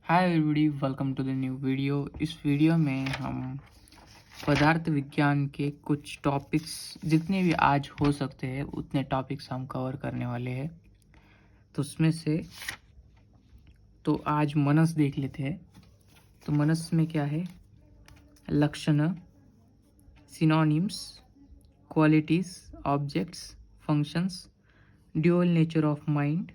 Hi everybody, welcome to the new video. इस video में हम पदार्थ विज्ञान के कुछ टॉपिक्स, जितने भी आज हो सकते हैं उतने टॉपिक्स हम कवर करने वाले हैं। तो उसमें से तो आज मनस देख लेते हैं। तो मनस में क्या है? लक्षण, synonyms, qualities, objects, functions, dual nature of mind,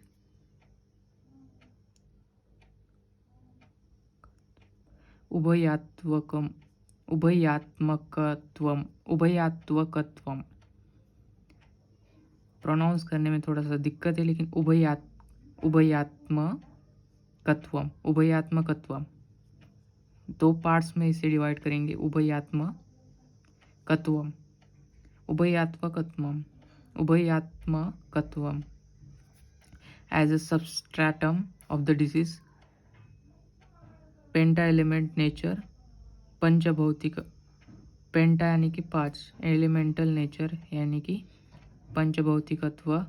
उभयात्मकत्वम। प्रोनाउंस करने में थोड़ा सा दिक्कत है, लेकिन उभयात्मकत्वम दो पार्ट्स में इसे डिवाइड करेंगे। उभयात्मकत्वम as a substratum of the disease. Penta element nature, पंचभौतिक। पेंटा यानी कि 5, एलिमेंटल नेचर यानी कि पंचभौतिकत्व।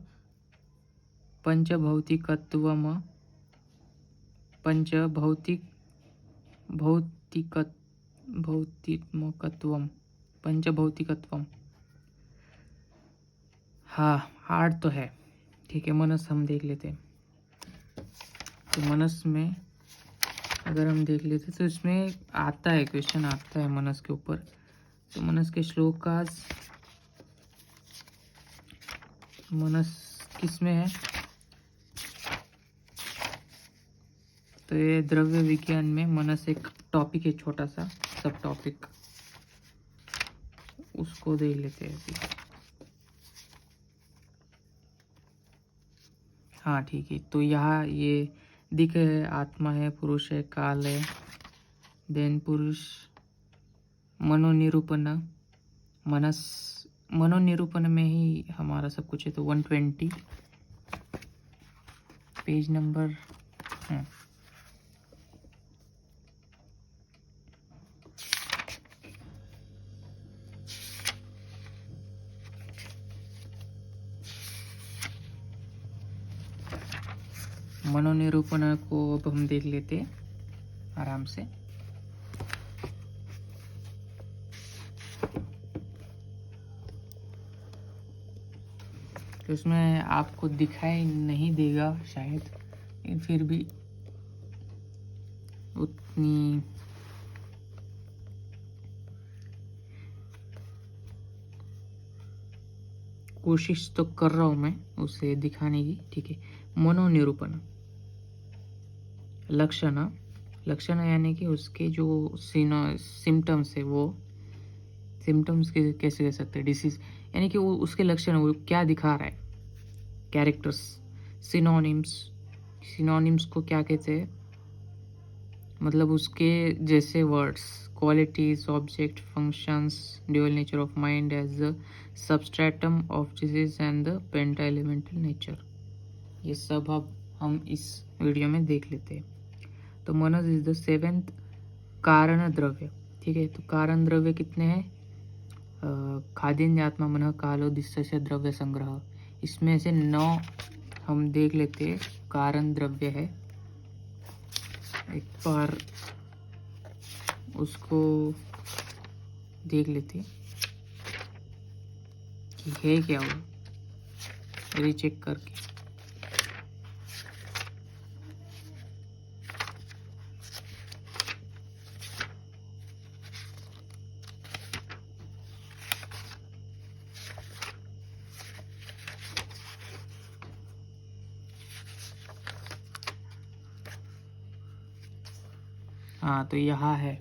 पंचभौतिकत्वम। हाँ, हार्ड तो है। ठीक है, मनस हम देख लेते हैं। तो मनस में अगर हम देख लेते तो इसमें आता है, क्वेश्चन आता है मनस के ऊपर। तो मनस के श्लोकास, मनस किस में है? तो ये द्रव्य विज्ञान में मनस एक टॉपिक है, छोटा सा सब टॉपिक, उसको देख लेते हैं अभी। हाँ ठीक है, तो यहाँ ये दिख है, आत्मा है, पुरुष है, काल है, देन पुरुष, मनोनिरूपण। मनोनिरूपण में ही हमारा सब कुछ है। तो 120 पेज नंबर मनोनिरूपण को अब हम देख लेते हैं आराम से। तो इसमें आपको दिखाई नहीं देगा शायद, लेकिन फिर भी उतनी कोशिश तो कर रहा हूं मैं उसे दिखाने की। ठीक है, मनोनिरूपण। लक्षण यानी कि उसके जो सिम्टम्स है, वो सिम्टम्स कैसे कह सकते हैं, डिसीज यानी कि वो उसके लक्षण, वो क्या दिखा रहा है, कैरेक्टर्स। सिनोनिम्स को क्या कहते हैं? मतलब उसके जैसे words, qualities, object, functions, dual nature of mind as the substratum of disease and the penta elemental nature. ये सब अब हम इस वीडियो में देख लेते हैं। तो मनस इज द 7th कारण द्रव्य। ठीक है, तो कारण द्रव्य कितने हैं? खादिन्य, आत्मा, मन, कालो, दिश्य, द्रव्य संग्रह। इसमें से 9 हम देख लेते हैं कारण द्रव्य है। एक बार उसको देख लेते कि है क्या वो, रीचेक करके। हाँ, तो यहाँ है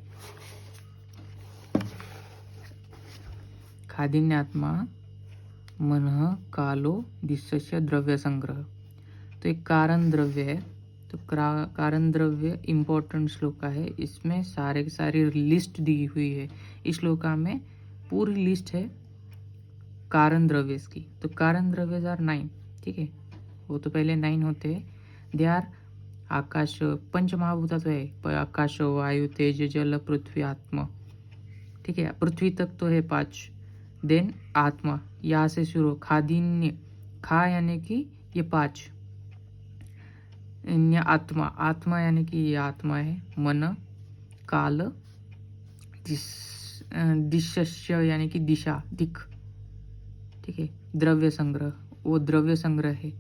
खादिन्य, आत्मा, मन, कालो, दिश्य, द्रव्य संग्रह। तो एक कारण द्रव्य है। तो कारण द्रव्य इम्पोर्टेंट श्लोका है। इसमें सारे की सारी लिस्ट दी हुई है। इस श्लोका में पूरी लिस्ट है कारण द्रव्य की। तो कारण द्रव्य आर 9। ठीक है, वो तो पहले 9 होते हैं। दे आर आकाश, पंच महाभूता तो है, आकाश, वायु, तेज, जल, पृथ्वी, आत्मा। ठीक है, पृथ्वी तक तो है 5। देन आत्मा, यहाँ से शुरू, खादिन्य, खा यानी कि ये 5, आत्मा, आत्मा यानी कि ये आत्मा है। मन, काल, दिशस्य यानी कि दिशा, दिख, ठीक है। द्रव्य संग्रह, वो द्रव्य संग्रह है,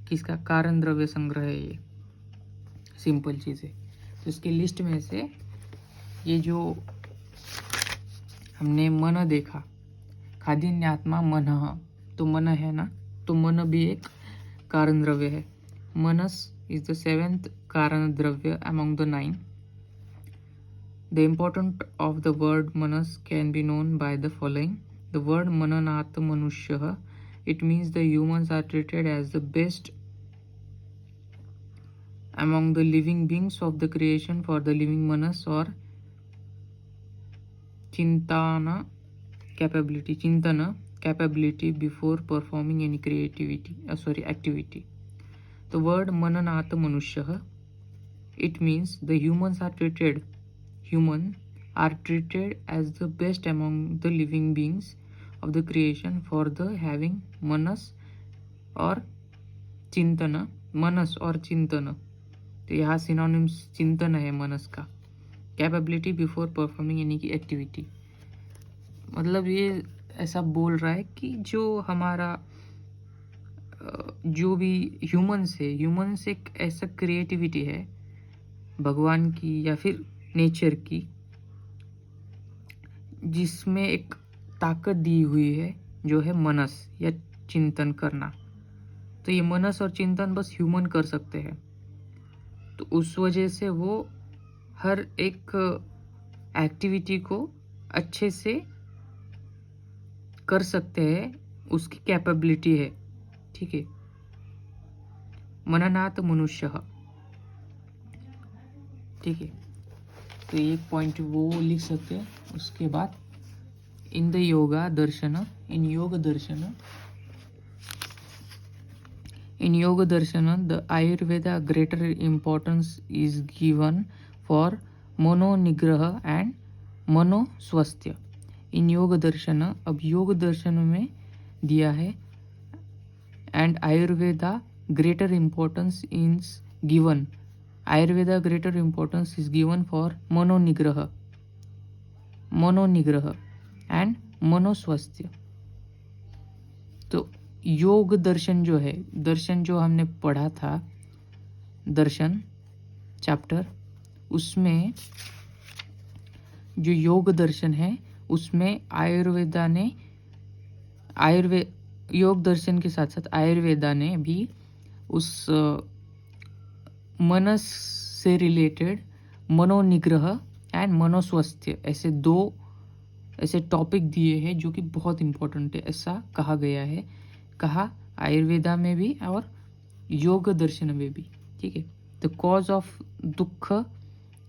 किसका? कारण द्रव्य संग्रह है। ये सिंपल चीज़ है। तो इसकी लिस्ट में से ये जो हमने मन देखा, खादीन्य आत्मा मन, तो मन है ना, तो मन भी एक कारण द्रव्य है। मनस इज द 7th कारण द्रव्य among the 9. The importance of the word manas can be known by the following. The word mananat manushya, it means the humans are treated as the best among the living beings of the creation for the living manas or chintana capability before performing any activity. The word mananat manushya, it means the humans are treated as the best among the living beings of the creation for the having manas और चिंतन, मनस or चिंतन, तो यहाँ synonyms चिंतन है मनस का। Capability before performing यानी कि एक्टिविटी, मतलब ये ऐसा बोल रहा है कि जो हमारा जो भी ह्यूमन्स एक ऐसा क्रिएटिविटी है भगवान की या फिर नेचर की, जिसमें एक ताकत दी हुई है जो है मनस या चिंतन करना। तो ये मनस और चिंतन बस ह्यूमन कर सकते हैं। तो उस वजह से वो हर एक एक्टिविटी को अच्छे से कर सकते हैं, उसकी कैपेबिलिटी है, ठीक है। मननात् मनुष्य, ठीक है। तो एक पॉइंट वो लिख सकते हैं। उसके बाद in Yoga Darshan the Ayurveda greater importance is given for manonigraha and manoswasthya. In Yoga Darshan, अब योग दर्शन में दिया है and Ayurveda greater importance is given, Ayurveda greater importance is given for manonigraha and manoswasthya. तो योग दर्शन जो है, दर्शन जो हमने पढ़ा था दर्शन चैप्टर, उसमें जो योग दर्शन है उसमें योग दर्शन के साथ साथ आयुर्वेदा ने भी उस मनस से रिलेटेड मनोनिग्रह एंड मनोस्वास्थ्य ऐसे दो ऐसे टॉपिक दिए हैं जो कि बहुत इम्पोर्टेंट है, ऐसा कहा गया है, कहा आयुर्वेदा में भी और योग दर्शन में भी, ठीक है। द कॉज ऑफ दुख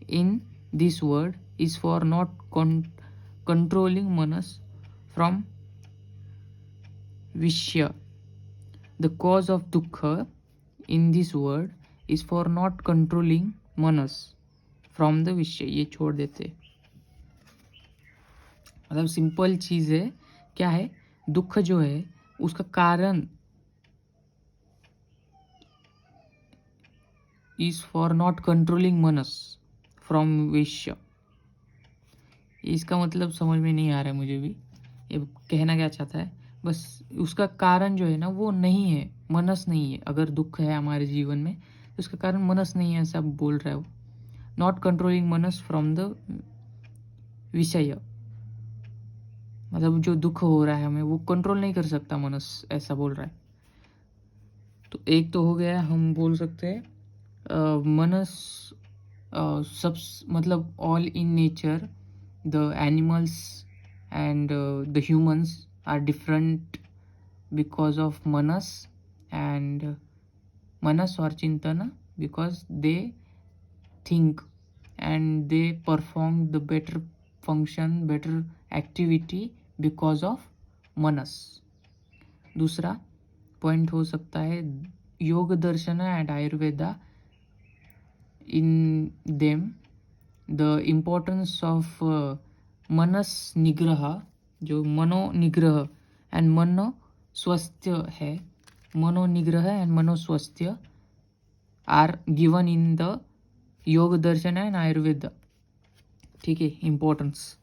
in this word is for not controlling Manas from विषय। द कॉज ऑफ दुख in this word is for not controlling Manas from the विषय, ये छोड़ देते। मतलब सिंपल चीज है, क्या है? दुख जो है उसका कारण is for not controlling Manas from विषय। इसका मतलब समझ में नहीं आ रहा है मुझे भी, ये कहना क्या चाहता है। बस उसका कारण जो है ना वो नहीं है, मनस नहीं है। अगर दुख है हमारे जीवन में तो उसका कारण मनस नहीं है, ऐसा बोल रहा है वो। Not controlling Manas from the विषय, मतलब जो दुख हो रहा है हमें वो कंट्रोल नहीं कर सकता मनस, ऐसा बोल रहा है। तो एक तो हो गया, हम बोल सकते हैं मनस सब, मतलब all in nature the animals and the humans are different because of manas and manas or chintan because they think and they perform the better function, better activity because of manas. दूसरा पॉइंट हो सकता है Yoga Darshan and Ayurveda, in them the importance of manas nigraha, जो manonigraha and manoswasthya है, manonigraha and manoswasthya are given in the Yoga Darshan and Ayurveda. ठीक है, importance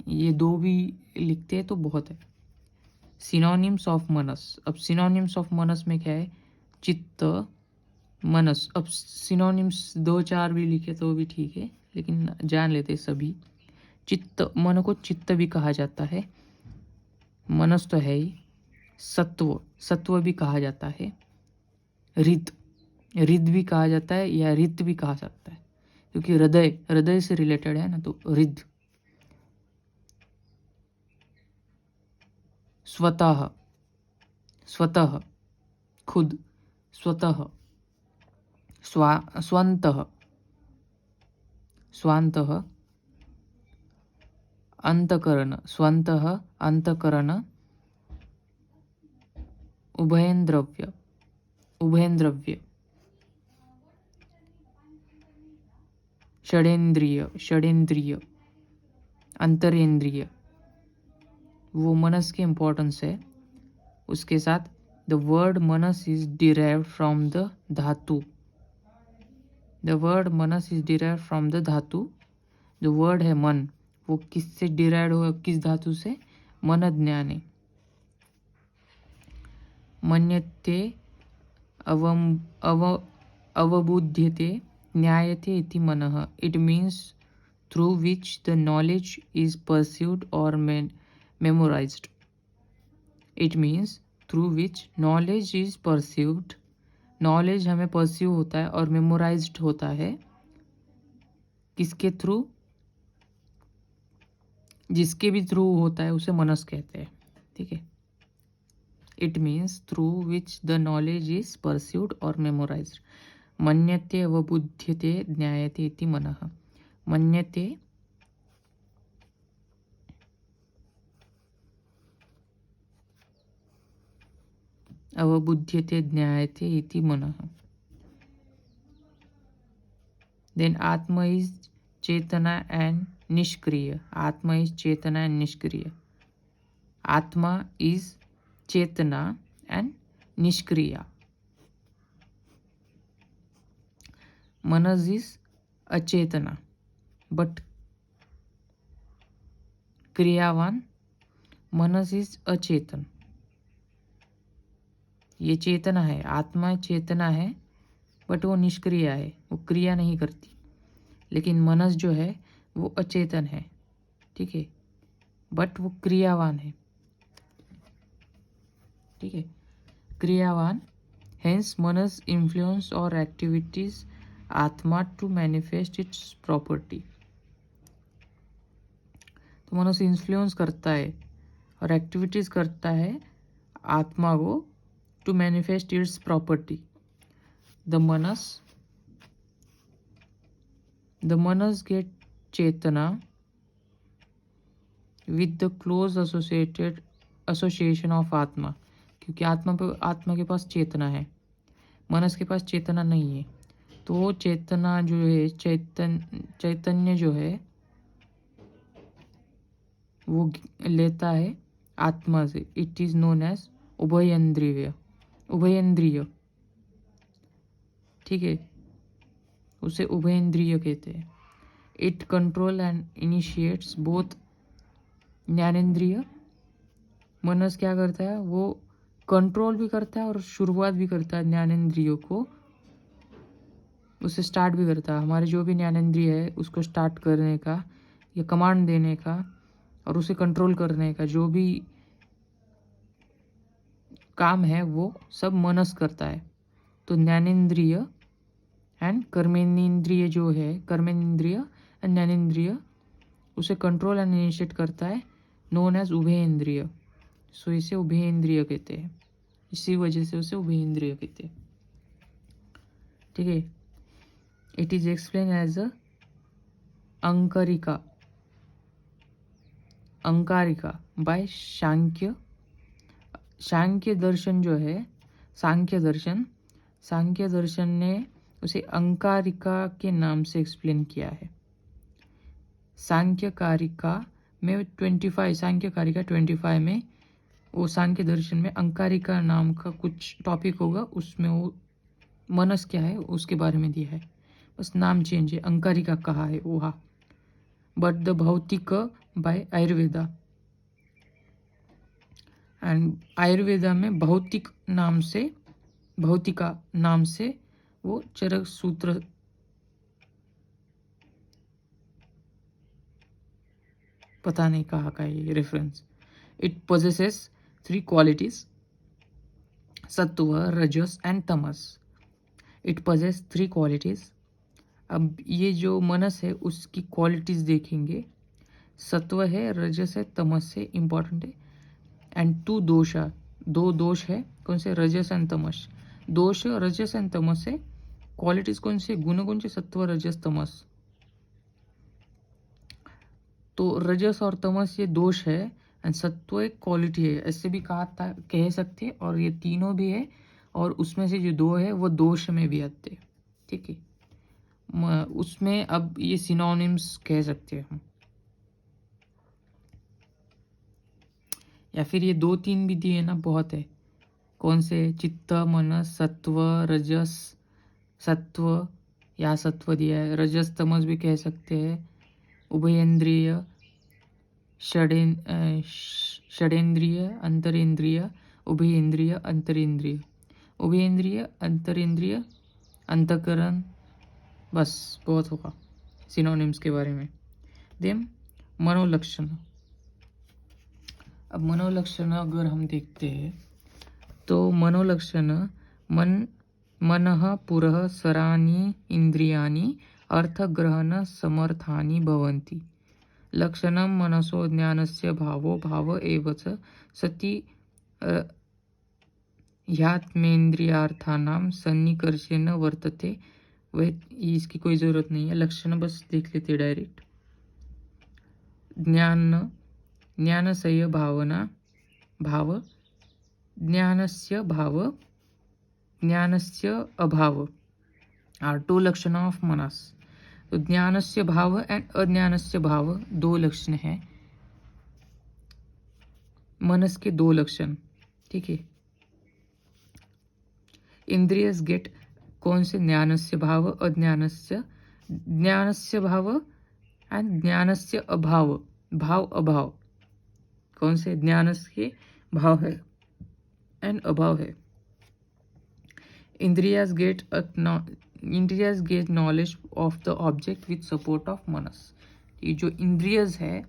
ये दो भी लिखते हैं तो बहुत है। सिनोनिम्स ऑफ मनस, अब सिनोनिम्स ऑफ मनस में क्या है, चित्त मनस। अब सिनोनिम्स दो चार भी लिखे तो भी ठीक है, लेकिन जान लेते सभी। चित्त, मन को चित्त भी कहा जाता है, मनस तो है ही। सत्व, सत्व भी कहा जाता है। रिद, रिद भी कहा जाता है या रित भी कहा जाता है, क्योंकि हृदय, हृदय से रिलेटेड है ना, तो रिद। स्वतः, स्वतः खुद, स्वतः। स्वन्तः, स्वान्तः। अंतकरण, स्वन्तः अंतकरण। उभयन्द्रव्य, उभयन्द्रव्य। षडेन्द्रिय, षडेन्द्रिय। अंतरेंद्रिय, वो मनस के इम्पोर्टेंस है। उसके साथ the word Manas is derived from the धातु, the word Manas is derived from the धातु। जो वर्ड है मन, वो किससे डिराइव्ड हुआ, किस धातु से, मन ज्ञाने। मन्यते अवबुध्यते ज्ञायते इति मनः। It means through which the knowledge is pursued और memorized. It means through which knowledge is pursued, knowledge हमें परस्यू होता है और मेमोराइज्ड होता है। किसके थ्रू, जिसके भी थ्रू होता है उसे मनस कहते हैं। ठीक है, it means through which the knowledge is pursued और मेमोराइज्ड। मन्यते अवबुध्यते ज्ञायते इति मनः। मन्यते, अवबुध्यते ज्ञायते इति मनः। देन आत्मा इज चेतना एंड निष्क्रिय। आत्मा इज चेतना एंड निष्क्रिय। आत्मा इज चेतना एंड निष्क्रिय। मनस इज अचेतना बट क्रियावान। मनस इज अचेतन, ये चेतना है, आत्मा चेतना है बट वो निष्क्रिय है, वो क्रिया नहीं करती। लेकिन मनस जो है वो अचेतन है, ठीक है, बट वो क्रियावान है। ठीक है, क्रियावान। हेंस मनस इन्फ्लुएंस और एक्टिविटीज आत्मा टू मैनिफेस्ट इट्स प्रॉपर्टी। तो मनस इन्फ्लुएंस करता है और एक्टिविटीज करता है आत्मा को to manifest its property. The manas get chetana with the close association of atma. क्योंकि आत्मा के पास चेतना है, मनस के पास चेतना नहीं है, तो वो चेतना जो है, चैतन्य जो है वो लेता है आत्मा से। इट इज नोन एज उभयन्द्रिय, उभयन्द्रिय। ठीक है, उसे उभयन्द्रिय कहते हैं। It control and initiates both ज्ञानेन्द्रिय। मनस क्या करता है, वो कंट्रोल भी करता है और शुरुआत भी करता है ज्ञानेन्द्रियों को, उसे स्टार्ट भी करता है। हमारे जो भी ज्ञानेन्द्रिय है उसको स्टार्ट करने का या कमांड देने का और उसे कंट्रोल करने का जो भी काम है वो सब मनस करता है। तो ज्ञानेन्द्रिय एंड कर्मेंद्रिय जो है, कर्मेंद्रिय एंड ज्ञानेन्द्रिय, उसे कंट्रोल एंड इनिशिएट करता है, नोन एज उभयेंद्रिय। सो इसे उभयेंद्रिय कहते हैं, इसी वजह से उसे उभयेंद्रिय कहते हैं। ठीक है, it is explain as a अंकारिका, अंकारिका बाय सांख्य। सांख्य दर्शन जो है, सांख्य दर्शन ने उसे अंकारिका के नाम से एक्सप्लेन किया है। सांख्यकारिका में 25, सांख्यकारिका 25 में वो सांख्य दर्शन में अंकारिका नाम का कुछ टॉपिक होगा, उसमें वो मनस क्या है उसके बारे में दिया है, बस नाम चेंज है, अंकारिका कहा है वहा, बट द भौतिक बाय आयुर्वेदा, एंड आयुर्वेदा में भौतिक नाम से, भौतिका नाम से वो चरक सूत्र पता नहीं कहाँ का ये रेफरेंस। इट पोजेसेस 3 क्वालिटीज, सत्व रजस एंड तमस। It possesses 3 qualities. अब ये जो मनस है उसकी क्वालिटीज देखेंगे, सत्व है, रजस है, तमस है, इंपॉर्टेंट है, एंड 2 दोष, 2 दोष है, कौन से, रजस एंड तमस। दोष रजस एंड तमस है, क्वालिटीज कौन से, गुण कौन से, सत्व रजस तमस। तो रजस और तमस ये दोष है एंड सत्व एक क्वालिटी है, ऐसे भी कह सकते, और ये तीनों भी है, और उसमें से जो 2 है वो दोष में भी आते हैं, ठीक है। उसमें अब ये सिनोनिम्स कह सकते हैं हम, या फिर ये 2-3 भी दिए ना, बहुत है, कौन से, चित्त मन सत्व रजस, सत्व या सत्व दिया है, रजस तमस भी कह सकते हैं, उभयेंद्रिय, षडेंद्रिय, अंतरेंद्रिय, उभयेंद्रिय, अंतरेंद्रिय, उभयेंद्रिय, अंतरेंद्रिय, अंतकरण, बस बहुत होगा सिनोनिम्स के बारे में। देन मनोलक्षण। अब मनोलक्षण अगर हम देखते हैं तो मनोलक्षण, मनः पुरः सरानि इंद्रियाणि अर्थग्रहण समर्थानि भवन्ति। लक्षणं मनसो ज्ञानस्य भावो भाव एव च सति ह्यात्मेन्द्रियार्थानां सन्निकर्षेण वर्तते। वह इसकी कोई ज़रूरत नहीं है, लक्षण बस देख लेते डायरेक्ट। ज्ञानस्य भावना, भाव, ज्ञानस्य भाव, ज्ञानस्य अभाव आर 2 लक्षण ऑफ मनस। तो ज्ञानस्य भाव एंड अज्ञानस्य भाव 2 लक्षण है, मनस के 2 लक्षण, ठीक है। इंद्रियस गेट कौन से, ज्ञानस्य भाव, अज्ञानस्य, ज्ञानस्य भाव एंड ज्ञानस्य अभाव, भाव अभाव, कौन से, ज्ञानस्य भाव है एंड अभाव है। इंद्रियस get knowledge of the object with support of मनस। ये जो इंद्रियस है,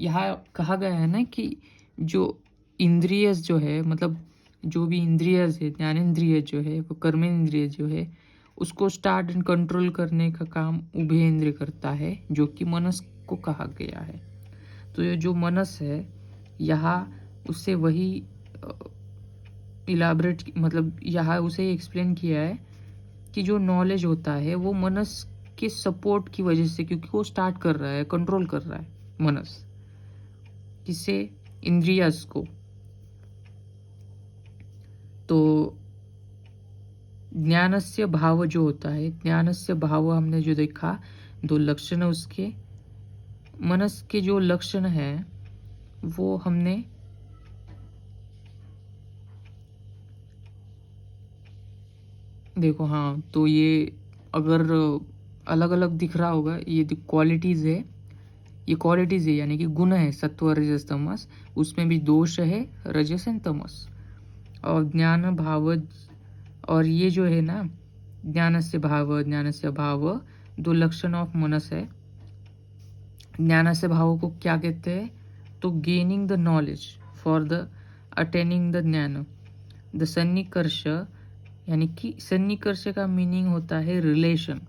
यहाँ कहा गया है ना कि जो इंद्रियस जो है, मतलब जो भी इंद्रियस है, ज्ञानेंद्रिय जो है, वो कर्मेंद्रिय जो है, उसको स्टार्ट एंड कंट्रोल करने का काम उभयेंद्रिय करता है, जो कि मनस को कहा गया है। तो ये जो मनस है यहाँ उससे वही इलाबरेट, मतलब यहाँ उसे एक्सप्लेन किया है कि जो नॉलेज होता है वो मनस के सपोर्ट की वजह से, क्योंकि वो स्टार्ट कर रहा है, कंट्रोल कर रहा है मनस, किससे, इंद्रियस को। तो ज्ञानस्य भाव जो होता है, ज्ञानस्य भाव हमने जो देखा 2 लक्षण उसके, मनस के जो लक्षण है वो हमने देखो, हाँ, तो ये अगर अलग अलग दिख रहा होगा, ये क्वालिटीज़ है, ये क्वालिटीज़ है यानी कि गुण है, सत्व रजस तमस, उसमें भी दोष है, रजस एंड तमस, और ज्ञान भाव, और ये जो है ना, ज्ञान से भाव, ज्ञान से भाव 2 लक्षण ऑफ मनस है। ज्ञान से भाव को क्या कहते हैं, तो gaining the knowledge for the attaining the ज्ञान, द सन्निकर्ष, यानी कि सन्निकर्ष का मीनिंग होता है रिलेशन,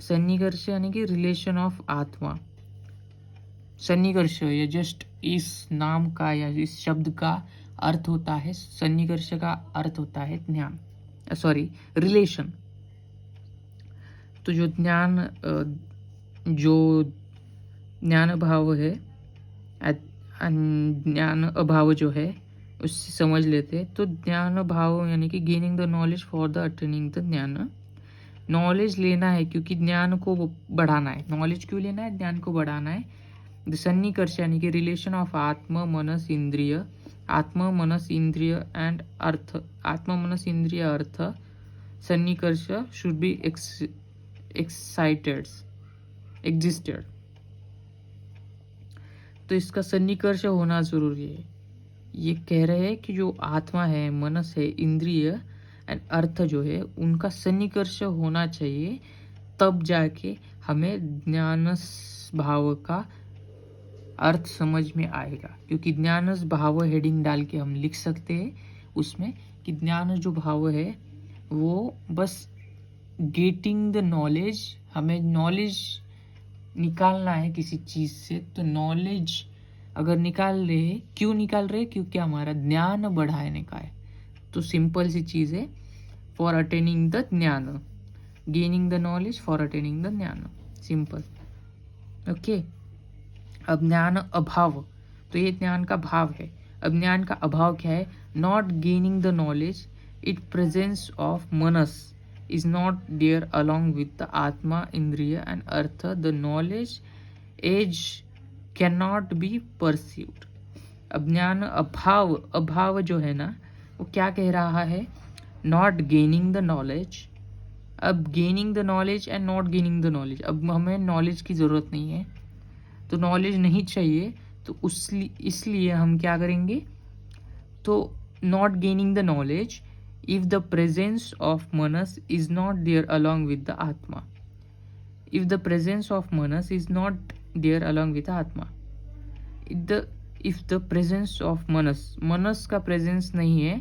सन्निकर्ष यानी कि रिलेशन ऑफ आत्मा। सन्निकर्ष या जस्ट इस नाम का या इस शब्द का अर्थ होता है, सन्निकर्ष का अर्थ होता है ज्ञान, सॉरी रिलेशन। तो जो ज्ञान भाव है, ज्ञान अभाव जो है उससे समझ लेते हैं। तो ज्ञान भाव यानी कि gaining the knowledge for the attaining the ज्ञान, नॉलेज लेना है क्योंकि ज्ञान को बढ़ाना है। नॉलेज क्यों लेना है, ज्ञान को बढ़ाना है। द सन्निकर्ष यानी कि रिलेशन ऑफ आत्मा मनस इंद्रिय, आत्मा मनस इंद्रिय एंड अर्थ, आत्मा मनस इंद्रिय अर्थ सन्निकर्ष शुड बी एक्साइटेड एग्जिस्टेड। तो इसका सन्निकर्ष होना जरूरी है। ये कह रहे हैं कि जो आत्मा है, मनस है, इंद्रिय एंड अर्थ जो है उनका सन्निकर्ष होना चाहिए, तब जाके हमें ज्ञानस भाव का अर्थ समझ में आएगा। क्योंकि ज्ञानस भाव हेडिंग डाल के हम लिख सकते हैं उसमें कि ज्ञान जो भाव है वो बस गेटिंग द नॉलेज, हमें नॉलेज निकालना है किसी चीज से। तो नॉलेज अगर निकाल रहे, क्यों निकाल रहे? क्योंकि हमारा ज्ञान बढ़ाने का है। तो सिंपल सी चीज है, फॉर अटेनिंग द ज्ञान, gaining the knowledge for attaining the ज्ञान, सिंपल। ओके। अब ज्ञान अभाव, तो ये ज्ञान का भाव है। अब ज्ञान का अभाव क्या है? Not gaining the knowledge, it presence of Manas is not there along with the atma indriya and artha, the knowledge age cannot be perceived। अब ज्ञान अभाव, अभाव जो है ना वो क्या कह रहा है? Not gaining the knowledge. अब gaining the knowledge and not gaining the knowledge, अब हमें नॉलेज की जरूरत नहीं है, तो नॉलेज नहीं चाहिए, तो इसलिए हम क्या करेंगे? तो not gaining the knowledge if the presence of manas is not there along with the atma, if the presence of manas is not there along with the atma, if the presence of manas का presence नहीं है,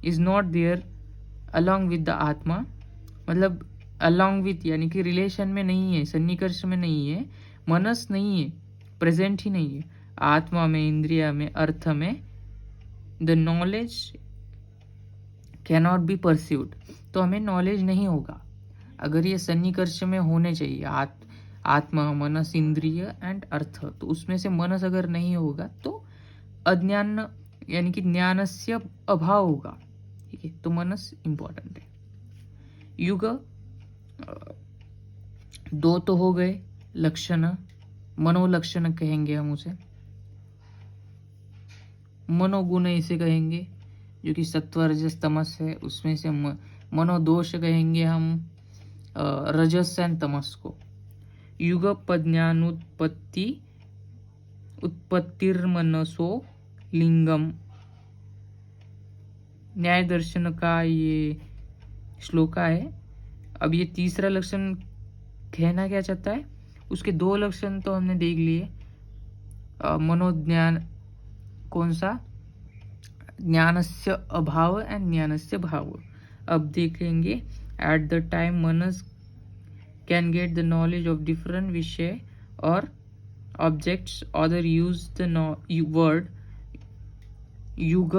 is not there along with the atma, मतलब along with यानी कि relation में नहीं है, सन्निकर्ष में नहीं है, मनस नहीं है, प्रेजेंट ही नहीं है, आत्मा में, इंद्रिया में, अर्थ में, the knowledge cannot be pursued, तो हमें नॉलेज नहीं होगा। अगर ये सन्निकर्ष में होने चाहिए आत्मा, मनस, इंद्रिय एंड अर्थ, तो उसमें से मनस अगर नहीं होगा तो अज्ञान यानी कि ज्ञानस्य अभाव होगा। ठीक है, तो मनस इंपॉर्टेंट है। युग दो तो हो गए लक्षण, मनोलक्षण कहेंगे हम उसे, मनोगुण इसे कहेंगे, जो कि सत्व रजस तमस है, उसमें से मनोदोष कहेंगे हम रजस एंड तमस को। युगपद ज्ञानोत्पत्ति उत्पत्तिर्मनसो लिंगम, न्याय दर्शन का ये श्लोका है। अब ये तीसरा लक्षण कहना क्या चाहता है? उसके दो लक्षण तो हमने देख लिए, मनोज्ञान कौन सा? ज्ञानस्य अभाव एंड ज्ञानस्य भाव। अब देखेंगे eight the time Manas can get the knowledge of different विषय और objects, other use the word युग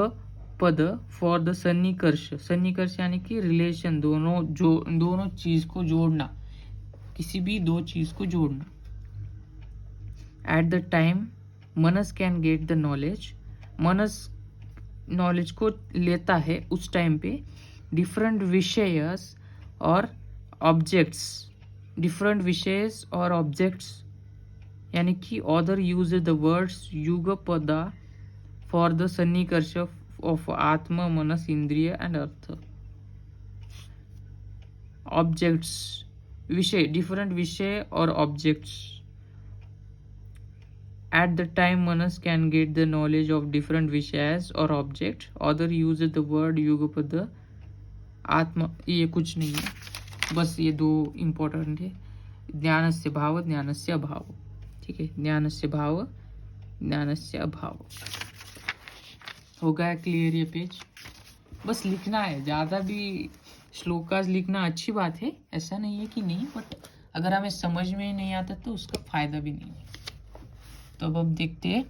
पद फॉर द सन्निकर्ष। सन्निकर्ष यानी कि रिलेशन, दोनों चीज को जोड़ना, किसी भी दो चीज को जोड़ना। Eight the time Manas can get the knowledge, Manas knowledge को लेता है उस टाइम पे, डिफरेंट विषयस और ऑब्जेक्ट्स, डिफरेंट विषयस और ऑब्जेक्ट्स यानी कि अदर यूज द वर्ड्स युगपदा फॉर द सन्निकर्ष ऑफ आत्मा, मनस, इंद्रिय एंड अर्थ। ऑब्जेक्ट्स, विषय, डिफरेंट विषय और objects. At the time manas can get the knowledge of different vishayas or objects, other uses the word युगपद आत्मा, ये कुछ नहीं है, बस ये दो इम्पोर्टेंट है, ज्ञानस्य भाव, ज्ञानस्य अभाव। ठीक है, ज्ञानस्य भाव, ज्ञानस्य अभाव। हो गया क्लियर ये पेज? बस लिखना है, ज़्यादा भी श्लोकास लिखना अच्छी बात है, ऐसा नहीं है कि नहीं, बट अगर हमें समझ में नहीं आता तो उसका फायदा भी नहीं है। तो अब देखते हैं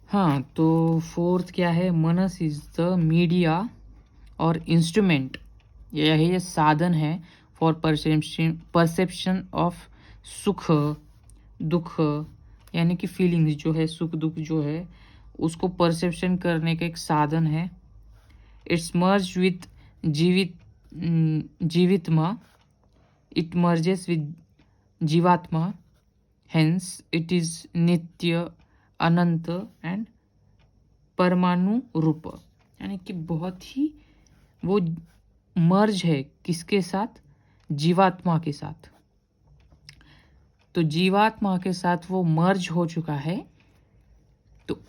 हाँ, तो फोर्थ क्या है? मनस इज द मीडिया और इंस्ट्रूमेंट, यह साधन है फॉर परसेप्शन ऑफ सुख दुख, यानी कि फीलिंग्स जो है, सुख दुख जो है उसको परसेप्शन करने का एक साधन है। इट्स मर्ज विथ जीवित्मा, इट मर्जेस विद जीवात्मा, हेंस इट इज नित्य, अनंत एंड परमाणु रूप। यानी कि बहुत ही वो मर्ज है किसके साथ? जीवात्मा के साथ। तो जीवात्मा के साथ वो मर्ज हो चुका है, तो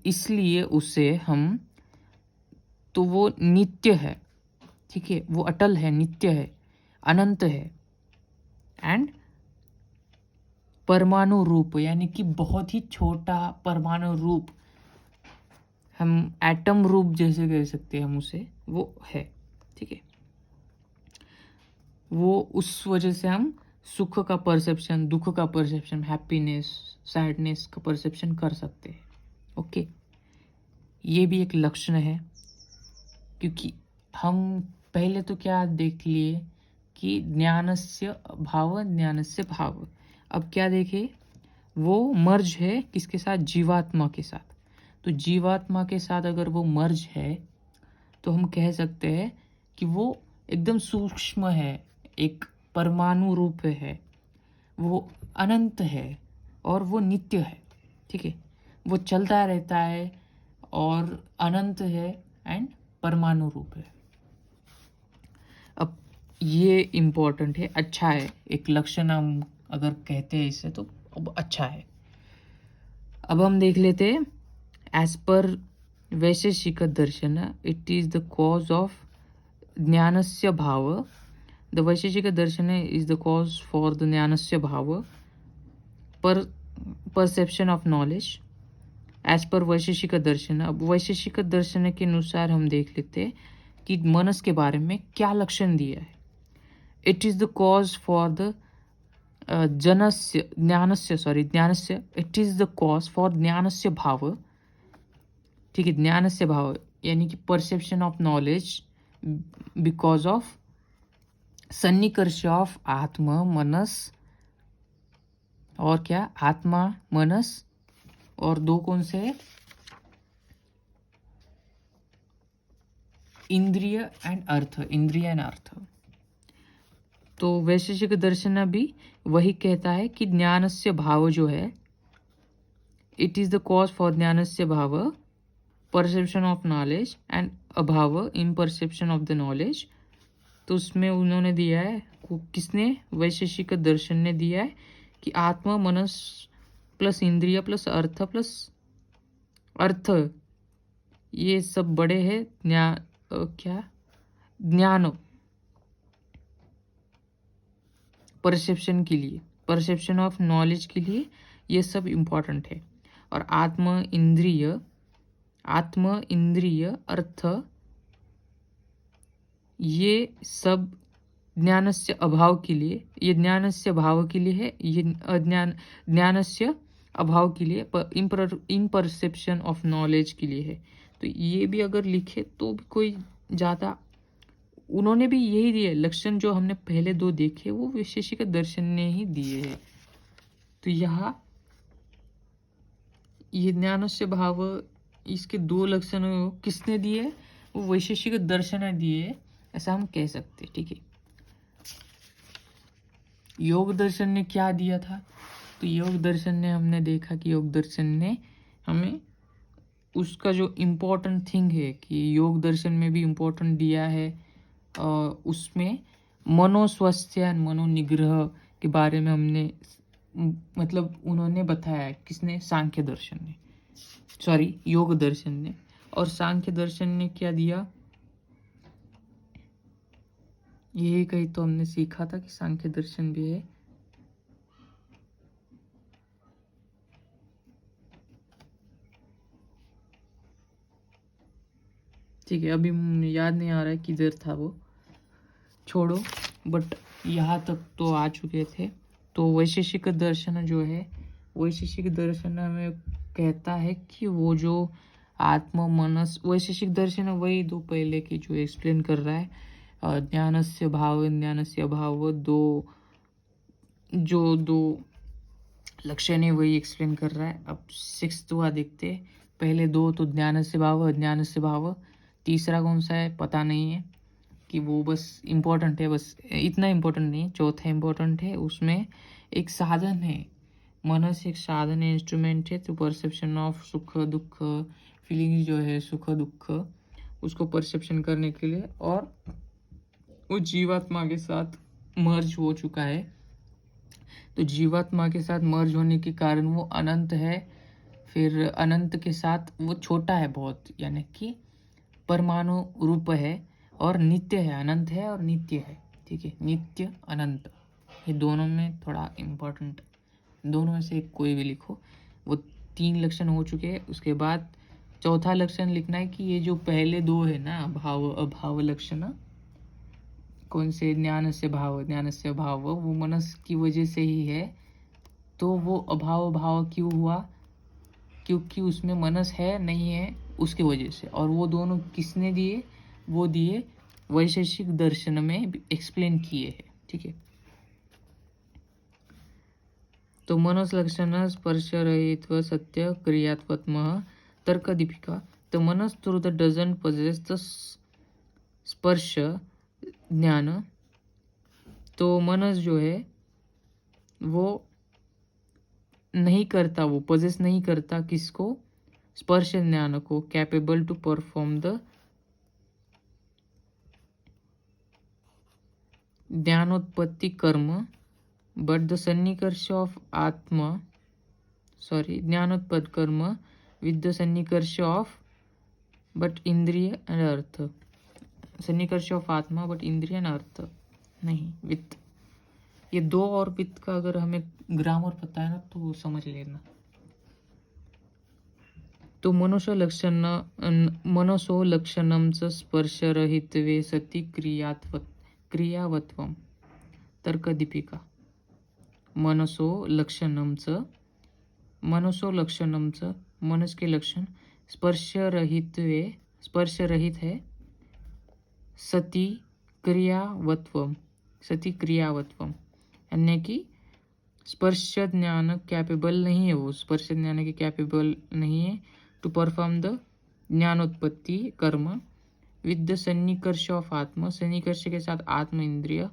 इसलिए उसे हम, तो वो नित्य है, ठीक है, वो अटल है, नित्य है, अनंत है एंड परमाणु रूप, यानी कि बहुत ही छोटा परमाणु रूप, हम एटम रूप जैसे कह सकते हैं हम उसे, वो है, ठीक है। वो उस वजह से हम सुख का परसेप्शन, दुख का परसेप्शन, हैप्पीनेस, सैडनेस का परसेप्शन कर सकते हैं। ओके, ये भी एक लक्षण है, क्योंकि हम पहले तो क्या देख लिए कि ज्ञानस्य भाव, ज्ञानस्य भाव। अब क्या देखे? वो मर्ज है किसके साथ? जीवात्मा के साथ। तो जीवात्मा के साथ अगर वो मर्ज है तो हम कह सकते हैं कि वो एकदम सूक्ष्म है, एक परमाणु रूप है, वो अनंत है और वो नित्य है, ठीक है। वो चलता रहता है और अनंत है एंड परमाणु रूप है। अब ये इम्पोर्टेंट है, अच्छा है, एक लक्षण हम अगर कहते हैं इसे तो अब अच्छा है। अब हम देख लेते हैं, एज पर वैशेषिक दर्शन it is the cause of ज्ञानस्य भाव। द वैशेषिक दर्शन is the cause for the ज्ञानस्य भाव, पर परसेप्शन ऑफ नॉलेज एज पर वैशेषिक दर्शन। अब वैशेषिक दर्शन के अनुसार हम देख लेते हैं कि मनस के बारे में क्या लक्षण दिया है। It is the cause for the ज्ञानस्य, it is the cause for ज्ञानस्य भाव, ठीक है, ज्ञानस्य भाव यानी कि perception of knowledge, because of सन्निकर्ष ऑफ आत्मा मनस, और क्या? आत्मा, मनस और दो कौन से है? इंद्रिय एंड अर्थ, इंद्रिय एंड अर्थ। तो वैशेषिक दर्शन भी वही कहता है कि ज्ञानस्य भाव जो है, it is the cause for ज्ञानस्य भाव, परसेप्शन ऑफ नॉलेज एंड अभाव इन परसेप्शन ऑफ द नॉलेज। तो उसमें उन्होंने दिया है, किसने? वैशेषिक दर्शन ने दिया है कि आत्मा, मनस प्लस इंद्रिय प्लस अर्थ, ये सब बड़े हैं क्या? ज्ञान, परसेप्शन के लिए, परसेप्शन ऑफ नॉलेज के लिए ये सब इम्पोर्टेंट है। और आत्म इंद्रिय अर्थ, ये सब ज्ञानस्य अभाव के लिए, ये ज्ञानस्य भाव के लिए है, ये ज्ञानस्य अभाव के लिए, इन परसेप्शन ऑफ नॉलेज के लिए है। तो ये भी अगर लिखे तो भी कोई ज़्यादा, उन्होंने भी यही दिए लक्षण, जो हमने पहले दो देखे वो वैशेषिक दर्शन ने ही दिए हैं। तो यहाँ ये ज्ञानस्य भाव, इसके दो लक्षण किसने दिए? वो वैशेषिक दर्शन ने दिए, ऐसा हम कह सकते हैं, ठीक है। योग दर्शन ने क्या दिया था? तो योग दर्शन ने, हमने देखा कि योग दर्शन ने हमें उसका जो इम्पोर्टेंट थिंग है कि योग दर्शन में भी इम्पोर्टेंट दिया है, उसमें मनोस्वास्थ्य, मनोनिग्रह के बारे में हमने, मतलब उन्होंने बताया, किसने? सांख्य दर्शन ने, सॉरी योग दर्शन ने। और सांख्य दर्शन ने क्या दिया? यही कहीं तो हमने सीखा था कि सांख्य दर्शन भी है, ठीक है, अभी याद नहीं आ रहा है किधर था वो, छोड़ो, बट यहाँ तक तो आ चुके थे। तो वैशेषिक दर्शन जो है, वैशेषिक दर्शन हमें कहता है कि वो जो आत्म मनस, वैशेषिक दर्शन वही दो पहले की जो एक्सप्लेन कर रहा है, ज्ञानस्य भाव, ज्ञानस्य अभाव, दो लक्षण है वही एक्सप्लेन कर रहा है। अब 6th हुआ देखते हैं, पहले दो तो ज्ञानस्य भाव, अज्ञानस्य भाव, तीसरा कौन सा है पता नहीं है। कि वो बस इम्पोर्टेंट है, बस इतना इम्पोर्टेंट नहीं है। चौथा इम्पोर्टेंट है, उसमें एक साधन है, मनस एक साधन है, इंस्ट्रूमेंट है, तो परसेप्शन ऑफ सुख दुख, फीलिंग जो है सुख दुख, उसको परसेप्शन करने के लिए, और वो जीवात्मा के साथ मर्ज हो चुका है। तो जीवात्मा के साथ मर्ज होने के कारण वो अनंत है, फिर अनंत के साथ वो छोटा है बहुत, यानी कि परमाणु रूप है, और नित्य है, अनंत है और नित्य है। ठीक है, नित्य अनंत, ये दोनों में थोड़ा इम्पोर्टेंट, दोनों में से कोई भी लिखो। वो 3 लक्षण हो चुके हैं। उसके बाद चौथा लक्षण लिखना है कि ये जो पहले 2 है ना, भाव अभाव लक्षण, कौन से, ज्ञान से भाव, ज्ञान से अभाव, वो मनस की वजह से ही है। तो वो अभाव भाव क्यों हुआ, क्योंकि उसमें मनस है नहीं है, उसके वजह से। और वो दोनों किसने दिए, वो दिए वैशेषिक दर्शन में एक्सप्लेन किए हैं। ठीक है, तो मनस लक्षण स्पर्श रहित्व सत्य क्रियात्मक तर्क दीपिका। तो मनस through the doesn't possess the स्पर्श ज्ञान। तो मनस जो है वो नहीं करता, वो पोजेस नहीं करता किसको, स्पर्श ज्ञान को, कैपेबल टू परफॉर्म द ज्ञानोत्पत्ति कर्म, बट द सन्निकर्ष ऑफ आत्मा, सॉरी, ज्ञानोत्पत्ति कर्म विद द सन्निकर्ष ऑफ बट इंद्रिय एंड अर्थ, सन्निकर्ष ऑफ आत्मा बट इंद्रिय एंड अर्थ नहीं, वित्त। ये 2 और वित्त का अगर हमें ग्रामर पता है ना तो वो समझ लेना। तो मनसो लक्षणम च स्पर्शरहित्वे सति क्रियावत्वम तर्कदीपिका। मनसो लक्षणम च मनस के लक्षण स्पर्शरहित्वे, स्पर्श रहित है, सति क्रियावत्वम, यानी कि स्पर्श ज्ञान कैपेबल नहीं है, वो स्पर्श ज्ञान के कैपेबल नहीं है टू परफॉर्म द ज्ञानोत्पत्ति कर्म विद द सन्निकर्ष ऑफ आत्मा, सन्निकर्ष के साथ आत्म इंद्रिय,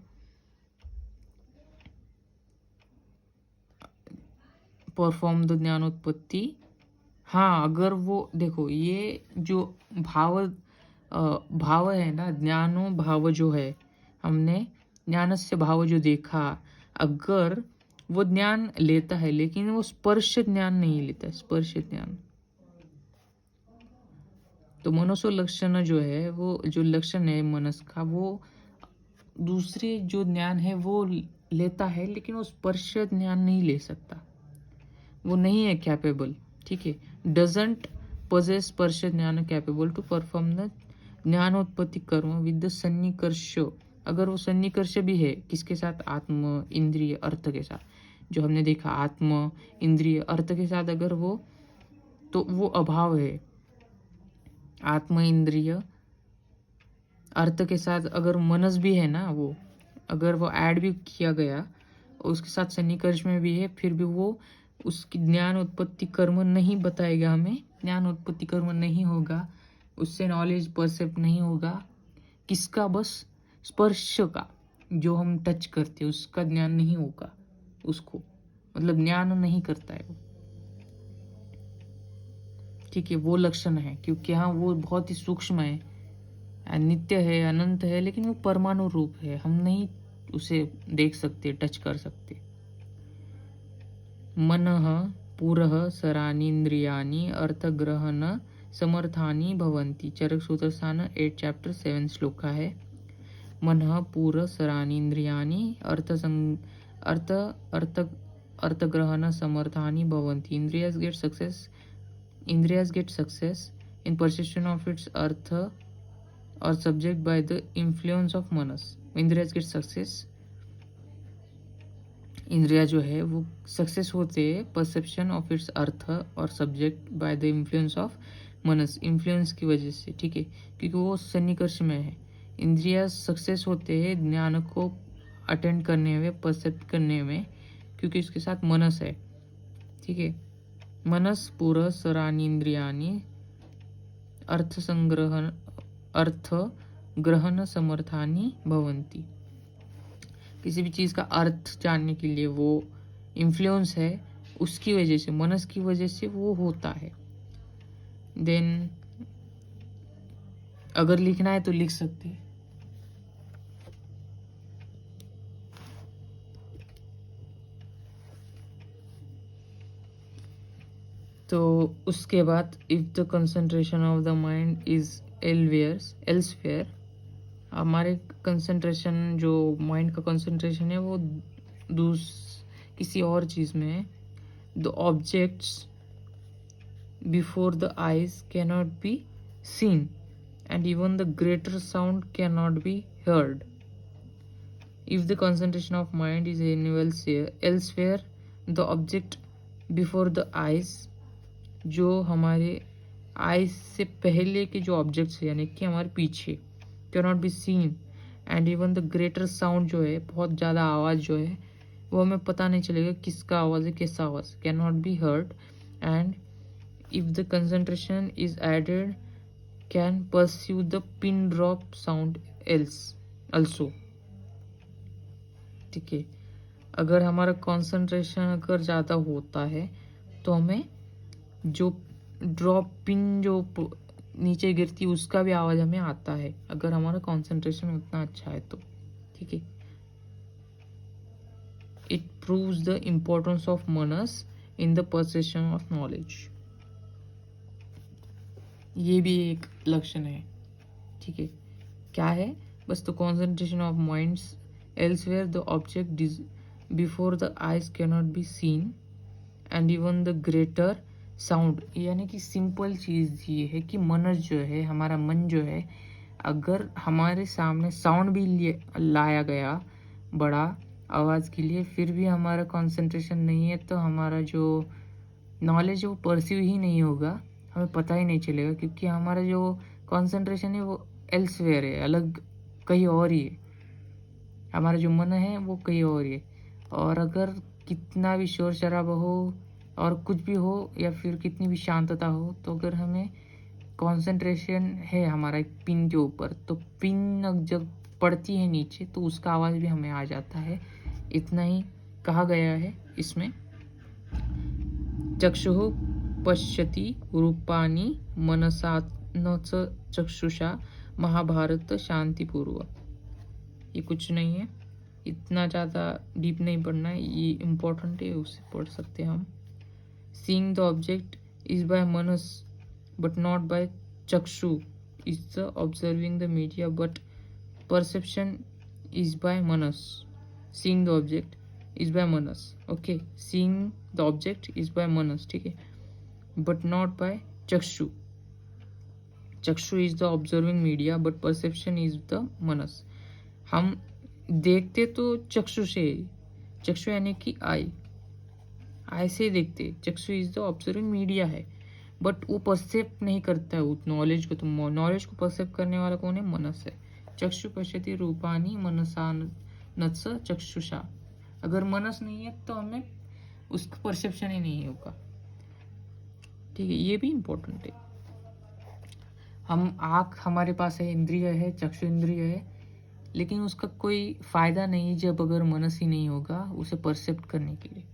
परफॉर्म द ज्ञानोत्पत्ति। हाँ, अगर वो देखो, ये जो भाव है ना, ज्ञानो भाव जो है, हमने ज्ञान से भाव जो देखा, अगर वो ज्ञान लेता है लेकिन वो स्पर्श ज्ञान नहीं लेता, स्पर्श ज्ञान, तो मनसो लक्षण जो है, वो जो लक्षण है मनस का, वो दूसरे जो ज्ञान है वो लेता है, लेकिन वो स्पर्श ज्ञान नहीं ले सकता, वो नहीं है कैपेबल। ठीक है, डजंट पोजेस स्पर्श ज्ञान कैपेबल टू परफॉर्म द ज्ञानोत्पत्ति कर्म विद द सन्निकर्ष। अगर वो सन्निकर्ष भी है, किसके साथ, आत्म इंद्रिय अर्थ के साथ, जो हमने देखा आत्म इंद्रिय अर्थ के साथ, अगर वो, तो वो अभाव है। आत्म इंद्रिय अर्थ के साथ अगर मनस भी है ना, वो अगर वो ऐड भी किया गया, उसके साथ सन्निकर्ष में भी है, फिर भी वो उसकी ज्ञान उत्पत्ति कर्म नहीं बताएगा हमें, ज्ञान उत्पत्ति कर्म नहीं होगा, उससे नॉलेज परसेप्ट नहीं होगा। किसका, बस स्पर्श का, जो हम टच करते हैं उसका ज्ञान नहीं होगा उसको, मतलब ज्ञान नहीं करता है वो। ठीक है, वो लक्षण है, क्योंकि हाँ वो बहुत ही सूक्ष्म है, नित्य है, अनंत है, लेकिन वो परमाणु रूप है, हम नहीं उसे देख सकते, टच कर सकते। मनः पुरः सरानीन्द्रियाणि अर्थग्रहण समर्थानि भवन्ति, चरक सूत्र स्थान 8 चैप्टर 7 श्लोक का है। मनः पुर सरानीन्द्रियाणि अर्थग्रहण समर्थानि भवन्ति, इंद्रियस get success in perception of its earth or subject by the influence of manas. इंद्रियस get success, इंद्रिया जो है वो सक्सेस होते हैं परसेप्शन ऑफ इट्स अर्थ और subject by the influence of Manas, influence की वजह से। ठीक है, क्योंकि वो सन्निकर्ष में है, इंद्रिया सक्सेस होते हैं ज्ञान को अटेंड करने में, परसेप्ट करने में, क्योंकि इसके साथ मनस है। ठीक है, मनस पूरा सरानी इंद्रियानी अर्थ संग्रहण, अर्थ ग्रहण समर्थानि भवन्ति। किसी भी चीज़ का अर्थ जानने के लिए वो इन्फ्लुएंस है, उसकी वजह से, मनस की वजह से वो होता है। देन अगर लिखना है तो लिख सकते हैं। तो उसके बाद if the concentration of the mind is elsewhere, हमारे कंसंट्रेशन जो माइंड का कंसंट्रेशन है वो किसी और चीज़ में है। The objects before the eyes cannot be seen and even the greater sound cannot be heard. If the concentration of mind is elsewhere, the object before the eyes, जो हमारे आइज से पहले के जो ऑब्जेक्ट्स है यानी कि हमारे पीछे, cannot be seen and even the greater sound जो है, बहुत ज़्यादा आवाज़ जो है वो हमें पता नहीं चलेगा किसका आवाज़ है, कैसा आवाज़, cannot be heard. And if the concentration is added, can perceive the pin drop sound also. ठीक है, अगर हमारा कंसंट्रेशन अगर ज़्यादा होता है तो हमें जो ड्रॉप पिन जो नीचे गिरती है उसका भी आवाज़ हमें आता है, अगर हमारा कंसंट्रेशन उतना अच्छा है तो। ठीक है, it proves the importance of मनस in the perception of knowledge. ये भी एक लक्षण है। ठीक है, क्या है, बस the concentration of minds elsewhere, the object before the eyes cannot be seen and even the greater sound. यानी कि सिंपल चीज़ ये है कि मनस जो है, हमारा मन जो है, अगर हमारे सामने साउंड भी लाया गया बड़ा आवाज़ के लिए, फिर भी हमारा कंसंट्रेशन नहीं है तो हमारा जो नॉलेज वो परसीव ही नहीं होगा, हमें पता ही नहीं चलेगा, क्योंकि हमारा जो कंसंट्रेशन है वो एल्सवेयर है, अलग कहीं और ही है, हमारा जो मन है वो कहीं और ही है। और अगर कितना भी शोर शराबा हो और कुछ भी हो या फिर कितनी भी शांतता हो, तो अगर हमें कंसंट्रेशन है हमारा एक पिन के ऊपर, तो पिन जब पड़ती है नीचे तो उसका आवाज़ भी हमें आ जाता है। इतना ही कहा गया है इसमें। चक्षुः पश्यति रूपाणि मनसा न च चक्षुषा, महाभारत शांतिपूर्व। ये कुछ नहीं है, इतना ज़्यादा डीप नहीं पढ़ना है, ये इम्पोर्टेंट है, उससे पढ़ सकते हैं हम। Seeing the object is by मनस बट नॉट बाय चक्षु is the observing the media, but perception is by मनस। Seeing the object is by मनस, okay, seeing the object is by मनस, ठीक है, बट नॉट बाय चक्षु। चक्षु is the observing media but perception is the मनस। हम देखते तो चक्षु से, चक्षु यानी कि आई से देखते, चक्षु इज द ऑब्जर्विंग मीडिया है, बट वो परसेप्ट नहीं करता है उस नॉलेज को। तो नॉलेज को परसेप्ट करने वाला कौन है, मनस है। चक्षु पश्यति रूपानी मनसा नत्स चक्षुषा। अगर मनस नहीं है तो हमें उसका परसेप्शन ही नहीं होगा। ठीक है, ये भी इम्पोर्टेंट है। हम आँख हमारे पास है, इंद्रिय है, चक्षु इंद्रिय है, लेकिन उसका कोई फायदा नहीं जब अगर मनस ही नहीं होगा उसे परसेप्ट करने के लिए।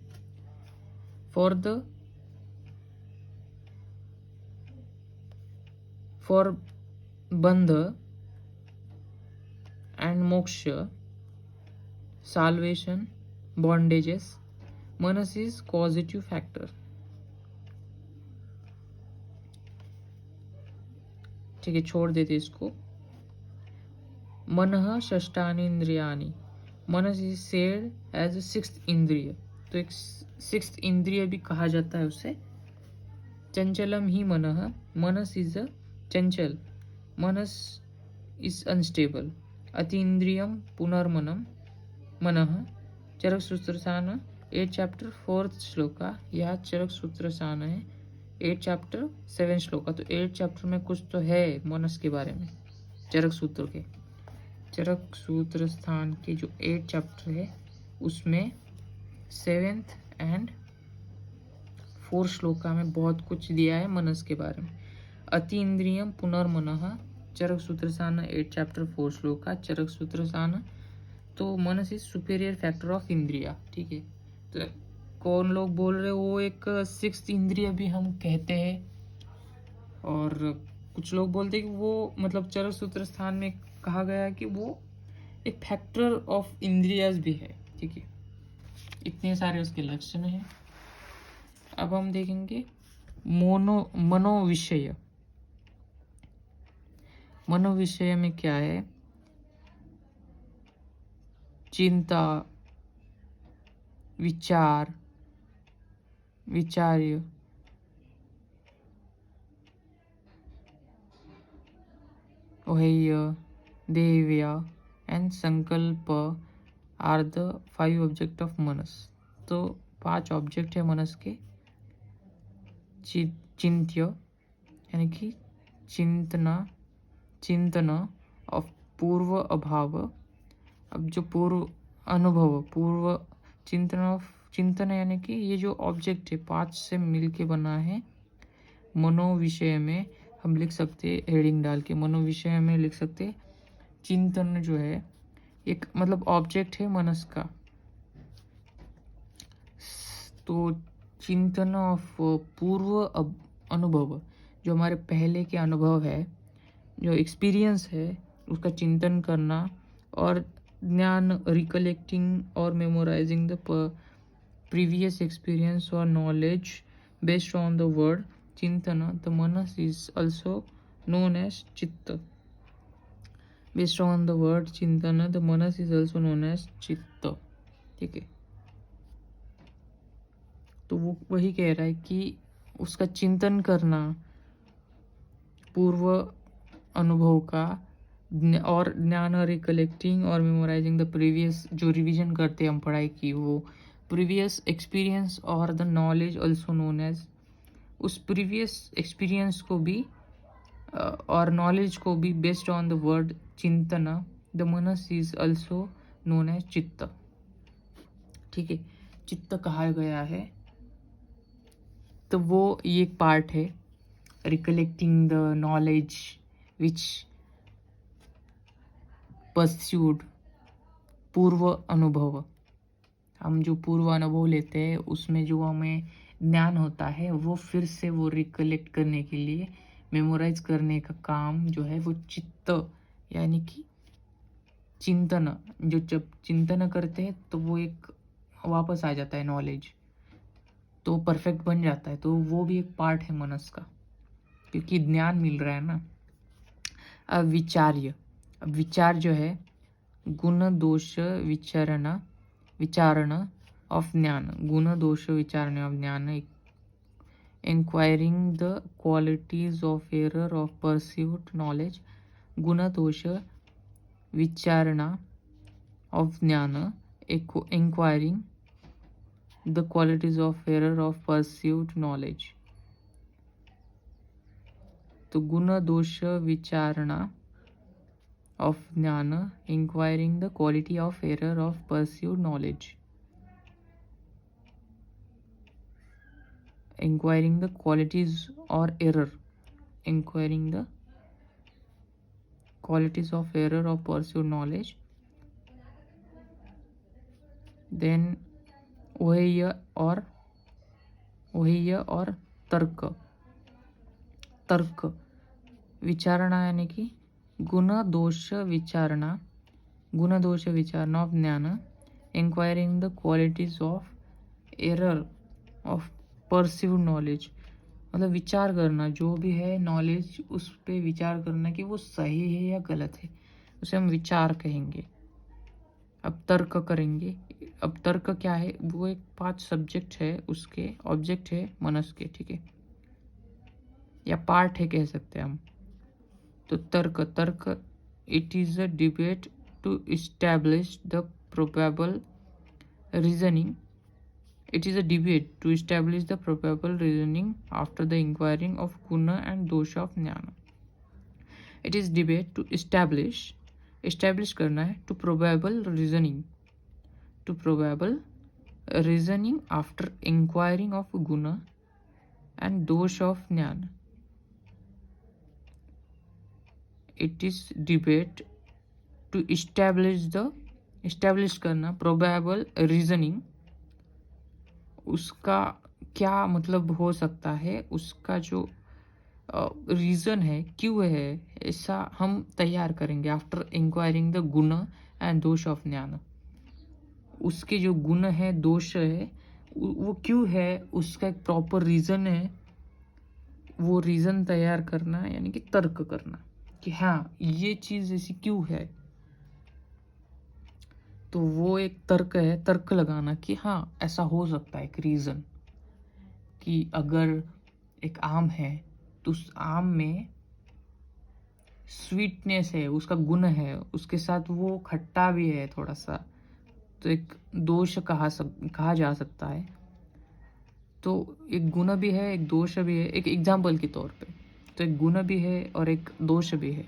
फॉर बंध एंड मोक्ष, साल्वेशन, बॉन्डेजेस, मनस इज कॉजिटिव फैक्टर। ठीक है, छोड़ देते इसको। मनः षष्ठानि इंद्रियाणि, मनस is said as a sixth इंद्रिय। तो एक सिक्स्थ इंद्रिय भी कहा जाता है उसे। चंचलम ही मनः, मनस is a Chanchal, Manas is unstable. अतीन्द्रियम पुनर्मनम मनः, चरक सूत्रसान 8 चैप्टर 4 श्लोका। यह चरक सूत्रसान है 8 चैप्टर 7 श्लोका। तो 8 चैप्टर में कुछ तो है मनस के बारे में, चरक सूत्र के, चरक सूत्र स्थान के जो 8 चैप्टर है उसमें 7th एंड 4 श्लोका में बहुत कुछ दिया है मनस के बारे में। अति इंद्रियम पुनर्मनः चरक सूत्रसान 8 चैप्टर 4 श्लोक का चरक सूत्रसान। तो मनस इज सुपीरियर फैक्टर ऑफ इंद्रिया, ठीक है। तो कौन लोग बोल रहे वो एक सिक्स्थ इंद्रिय भी हम कहते हैं, और कुछ लोग बोलते हैं कि वो मतलब चरक सूत्र स्थान में कहा गया है कि वो एक फैक्टर ऑफ इंद्रियाज भी है, ठीक है। इतने सारे उसके लक्षण हैं। अब हम देखेंगे मनोविषय। मनोविषय में क्या है? चिंता, विचार, विचार्य, ओहेय, देव्या एंड संकल्प आर द 5 ऑब्जेक्ट ऑफ मनस। तो 5 ऑब्जेक्ट है मनस के। चिंत्य यानी कि चिंतना, चिंतन ऑफ पूर्व अभाव। अब जो पूर्व अनुभव, पूर्व चिंतन ऑफ, चिंतन यानी कि ये जो ऑब्जेक्ट है 5 से मिलके बना है। मनोविषय में हम लिख सकते हैं हेडिंग डाल के, मनोविषय में लिख सकते हैं चिंतन जो है एक मतलब ऑब्जेक्ट है मनस का। तो चिंतन ऑफ पूर्व अनुभव, जो हमारे पहले के अनुभव है, जो एक्सपीरियंस है उसका चिंतन करना, और ज्ञान रिकलेक्टिंग और मेमोराइजिंग द प्रीवियस एक्सपीरियंस और knowledge based on the word चिंतन। द मनस इज ऑल्सो known as चित्त। बेस्ड ऑन द वर्ड चिंतन द मनस इज ऑल्सो नोन एज चित्त, ठीक है। तो वो वही कह रहा है कि उसका चिंतन करना पूर्व अनुभव का, और ज्ञान रिकलेक्टिंग और मेमोराइजिंग द प्रीवियस, जो रिवीजन करते हैं हम पढ़ाई की, वो प्रीवियस एक्सपीरियंस और the knowledge also known as, उस प्रीवियस एक्सपीरियंस को भी और नॉलेज को भी बेस्ड ऑन द वर्ड चिंतना द मनस इज ऑल्सो नोन एज चित्त, ठीक है। चित्त कहा गया है। तो वो ये एक पार्ट है, recollecting the knowledge which pursued, पूर्व अनुभव। हम जो पूर्व अनुभव लेते हैं उसमें जो हमें ज्ञान होता है वो फिर से वो रिकलेक्ट करने के लिए, मेमोराइज करने का काम जो है वो चित्त यानी कि चिंतन। जो जब चिंतन करते हैं तो वो एक वापस आ जाता है नॉलेज, तो परफेक्ट बन जाता है। तो वो भी एक पार्ट है मनस का, क्योंकि ज्ञान मिल रहा है ना। अब विचार्य, अब विचार जो है गुण दोष विचारण ऑफ ज्ञान, गुण दोष विचारण ऑफ ज्ञान, enquiring the qualities of error of pursuit knowledge, गुण दोष विचारणा ऑफ ज्ञान, enquiring the qualities of error of pursuit knowledge. तो गुण दोष विचारणा of jnana, inquiring the quality of error of pursued knowledge, inquiring the qualities or error, inquiring the qualities of error of pursued knowledge. Then ओहेय और तर्क, तर्क विचारणा यानी कि गुण दोष विचारणा, गुण दोष विचारणा ऑफ ज्ञान, enquiring the qualities of error of perceived knowledge, मतलब विचार करना जो भी है नॉलेज, उस पर विचार करना कि वो सही है या गलत है, उसे हम विचार कहेंगे। अब तर्क करेंगे। अब तर्क क्या है? वो एक 5 सब्जेक्ट है, उसके ऑब्जेक्ट है मनस के, ठीक है, या पार्ट है कह सकते हैं हम। तो तर्क, तर्क it is a debate to establish the probable reasoning, it is a debate to establish the probable reasoning after the inquiring of guna and dosha of jnana. It is debate to establish करना है, to probable reasoning after inquiring of guna and dosha of jnana. It is debate to establish करना probable reasoning, उसका क्या मतलब हो सकता है, उसका जो रीज़न है, क्यों है ऐसा, हम तैयार करेंगे आफ्टर इंक्वायरिंग द गुण एंड दोष ऑफ ज्ञान। उसके जो गुण है, दोष है, वो क्यों है, उसका एक प्रॉपर रीज़न है, वो रीज़न तैयार करना यानी कि तर्क करना कि हाँ ये चीज़ ऐसी क्यों है। तो वो एक तर्क है, तर्क लगाना कि हाँ ऐसा हो सकता है, एक रीज़न कि अगर एक आम है तो उस आम में स्वीटनेस है, उसका गुण है, उसके साथ वो खट्टा भी है थोड़ा सा, तो एक दोष कहा जा सकता है। तो एक गुण भी है, एक दोष भी है, एक एग्जाम्पल के तौर पे, तो एक गुण भी है और एक दोष भी है।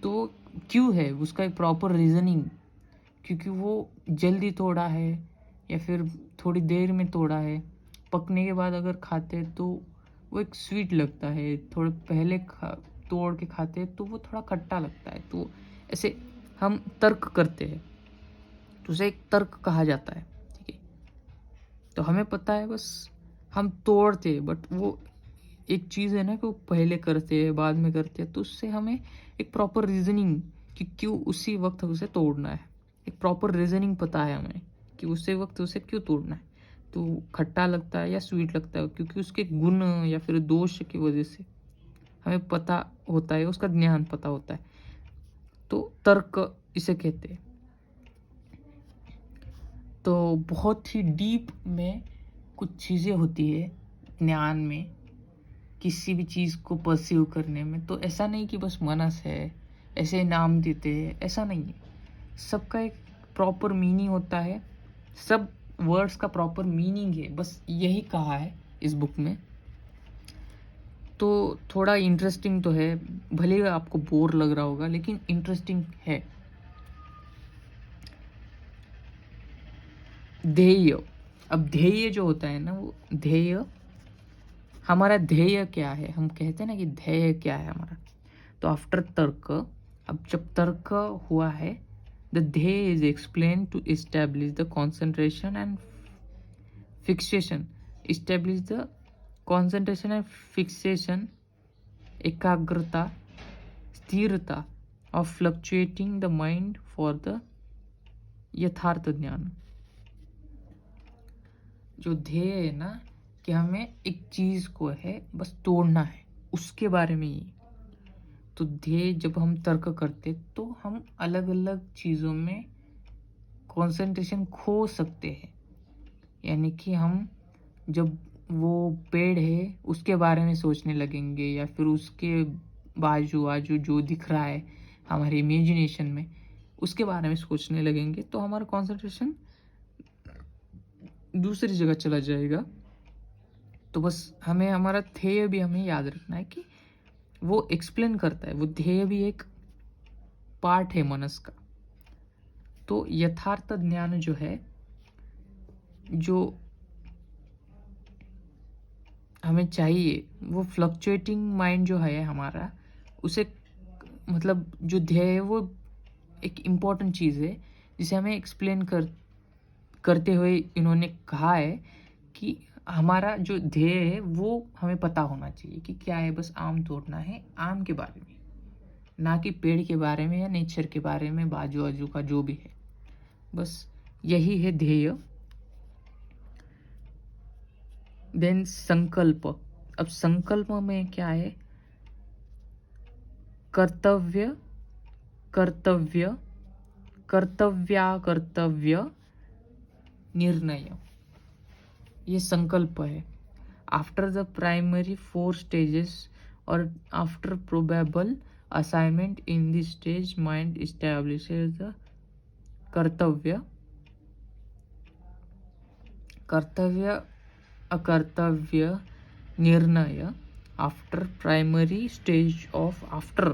तो क्यों है, उसका एक प्रॉपर रीजनिंग, क्योंकि वो जल्दी तोड़ा है या फिर थोड़ी देर में तोड़ा है, पकने के बाद अगर खाते तो वो एक स्वीट लगता है, थोड़े पहले तोड़ के खाते तो वो थोड़ा खट्टा लगता है। तो ऐसे हम तर्क करते हैं, तो उसे एक तर्क कहा जाता है। ठीक है, तो हमें पता है, बस हम तोड़ते हैं, बट वो एक चीज़ है ना कि वो पहले करते हैं बाद में करते हैं, तो उससे हमें एक प्रॉपर रीजनिंग कि क्यों उसी वक्त उसे तोड़ना है, एक प्रॉपर रीजनिंग पता है हमें कि उसी वक्त उसे क्यों तोड़ना है। तो खट्टा लगता है या स्वीट लगता है, क्योंकि उसके गुण या फिर दोष की वजह से हमें पता होता है, उसका ज्ञान पता होता है। तो तर्क इसे कहते हैं। तो बहुत ही डीप में कुछ चीज़ें होती है ज्ञान में, किसी भी चीज़ को परसीव करने में। तो ऐसा नहीं कि बस मनस है, ऐसे नाम देते हैं, ऐसा नहीं है। सबका एक प्रॉपर मीनिंग होता है, सब वर्ड्स का प्रॉपर मीनिंग है, बस यही कहा है इस बुक में। तो थोड़ा इंटरेस्टिंग तो है, भले ही आपको बोर लग रहा होगा, लेकिन इंटरेस्टिंग है। ध्येय, अब ध्येय जो होता है ना, वो ध्येय, हमारा ध्येय क्या है, हम कहते हैं ना कि ध्येय क्या है हमारा। तो आफ्टर तर्क, अब जब तर्क हुआ है, द ध्येय is explain to establish the concentration and fixation, establish the concentration and fixation, एकाग्रता, स्थिरता of fluctuating the mind for the यथार्थ ज्ञान। जो ध्येय है ना कि हमें एक चीज को है बस तोड़ना है, उसके बारे में ही। तो ध्येय जब हम तर्क करते तो हम अलग अलग चीज़ों में कंसंट्रेशन खो सकते हैं, यानी कि हम जब वो पेड़ है उसके बारे में सोचने लगेंगे या फिर उसके बाजू आजू जो दिख रहा है हमारे इमेजिनेशन में, उसके बारे में सोचने लगेंगे, तो हमारा कंसंट्रेशन दूसरी जगह चला जाएगा। तो बस हमें हमारा ध्येय भी हमें याद रखना है कि वो एक्सप्लेन करता है, वो ध्येय भी एक पार्ट है मनस का। तो यथार्थ ज्ञान जो है, जो हमें चाहिए, वो फ्लक्चुएटिंग माइंड जो है हमारा, उसे मतलब जो ध्येय है वो एक इम्पॉर्टेंट चीज़ है, जिसे हमें एक्सप्लेन करते हुए इन्होंने कहा है कि हमारा जो ध्येय है वो हमें पता होना चाहिए कि क्या है, बस आम तोड़ना है, आम के बारे में, ना कि पेड़ के बारे में या नेचर के बारे में, बाजू आजू का जो भी है, बस यही है ध्येय। देन संकल्प, अब संकल्प में क्या है, कर्तव्य, कर्तव्य, कर्तव्य, निर्णय, ये संकल्प है। आफ्टर द प्राइमरी 4 स्टेजेस और after probable assignment in this stage, mind establishes the कर्तव्य, कर्तव्य, अकर्तव्य, निर्णय। After primary stage of, after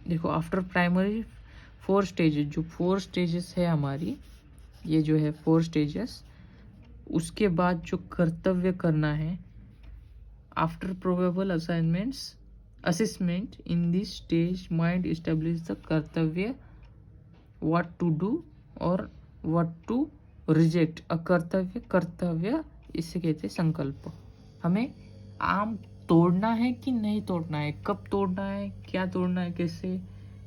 देखो, आफ्टर प्राइमरी 4 स्टेजेस, जो 4 स्टेजेस है हमारी, ये जो है 4 स्टेजेस, उसके बाद जो कर्तव्य करना है, after probable assignments assessment. In this stage, mind establishes the कर्तव्य, what to do और what to reject. कर्तव्य इसे कहते हैं संकल्प. हमें आम तोड़ना है कि नहीं तोड़ना है, कब तोड़ना है, क्या तोड़ना है, कैसे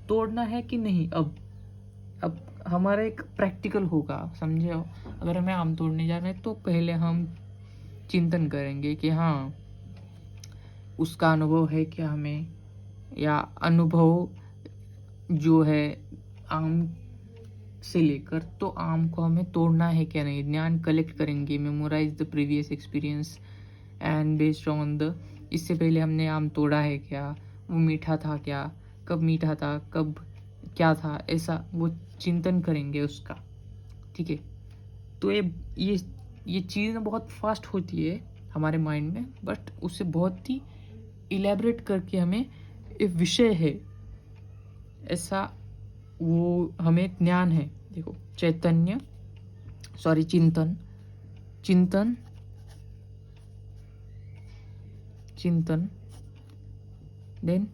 तोड़ना है कि नहीं. अब हमारा एक प्रैक्टिकल होगा, समझे हो. अगर हमें आम तोड़ने जाना है तो पहले हम चिंतन करेंगे कि हाँ उसका अनुभव है क्या हमें, या अनुभव जो है आम से लेकर तो आम को हमें तोड़ना है क्या नहीं. ज्ञान कलेक्ट करेंगे, memorize the previous experience and based on the, इससे पहले हमने आम तोड़ा है क्या, वो मीठा था क्या, कब मीठा था, कब क्या था, ऐसा वो चिंतन करेंगे उसका. ठीक है. तो ये चीज़ बहुत फास्ट होती है हमारे माइंड में, बट उससे बहुत ही इलेबरेट करके हमें एक विषय है ऐसा वो हमें ज्ञान है. देखो चिंतन देन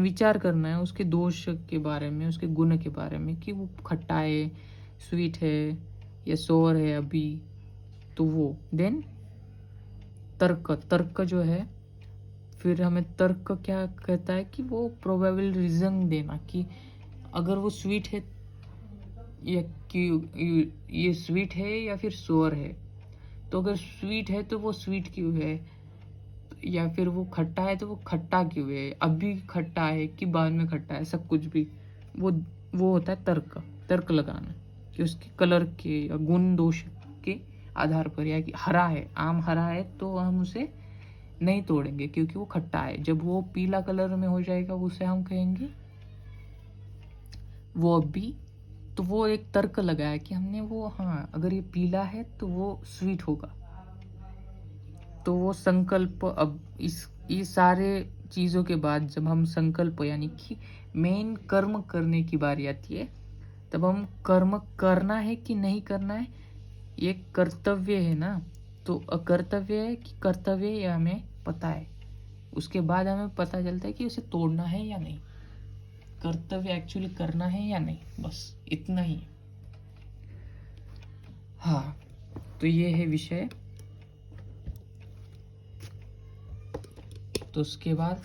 विचार करना है उसके दोष के बारे में, उसके गुण के बारे में, कि वो खट्टा है, स्वीट है या सोर है अभी, तो वो. देन तर्क जो है, फिर हमें तर्क क्या कहता है कि वो प्रोबेबल रीजन देना कि अगर वो स्वीट है या कि ये स्वीट है या फिर सोर है. तो अगर स्वीट है तो वो स्वीट क्यों है, या फिर वो खट्टा है तो वो खट्टा क्यों है, अभी खट्टा है कि बाद में खट्टा है, सब कुछ भी वो होता है तर्क लगाना, कि उसके कलर के या गुण दोष के आधार पर, या कि हरा है, आम हरा है तो हम उसे नहीं तोड़ेंगे क्योंकि वो खट्टा है. जब वो पीला कलर में हो जाएगा उसे हम कहेंगे वो अभी, तो वो एक तर्क लगाया कि हमने वो, हाँ अगर ये पीला है तो वो स्वीट होगा. तो वो संकल्प. अब ये सारे चीज़ों के बाद जब हम संकल्प यानी कि मेन कर्म करने की बारी आती है, तब हम कर्म करना है कि नहीं करना है, ये कर्तव्य है ना. तो अकर्तव्य है कि कर्तव्य, ये हमें पता है. उसके बाद हमें पता चलता है कि उसे तोड़ना है या नहीं, कर्तव्य एक्चुअली करना है या नहीं, बस इतना ही. हाँ, तो ये है विषय. तो उसके बाद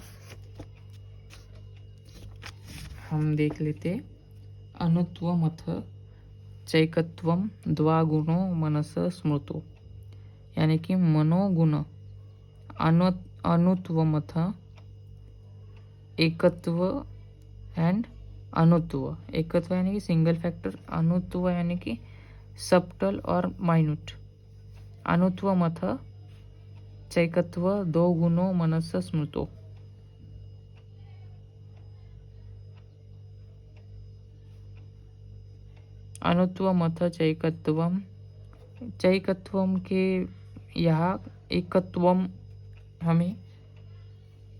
हम देख लेते अनुत्वमथ चैकत्वम द्वागुणो मनस स्मृतो, यानी कि मनोगुण अनुत्वमथ एकत्व एंड अनुत्व. एकत्व यानी कि सिंगल फैक्टर, अनुत्व यानी कि सबटल और माइन्यूट. अनुत्वमथ चैकत्व दो गुणों मनस स्मृतो. अनुत्वमथ चैकत्वम के यहाँ एकत्वम हमें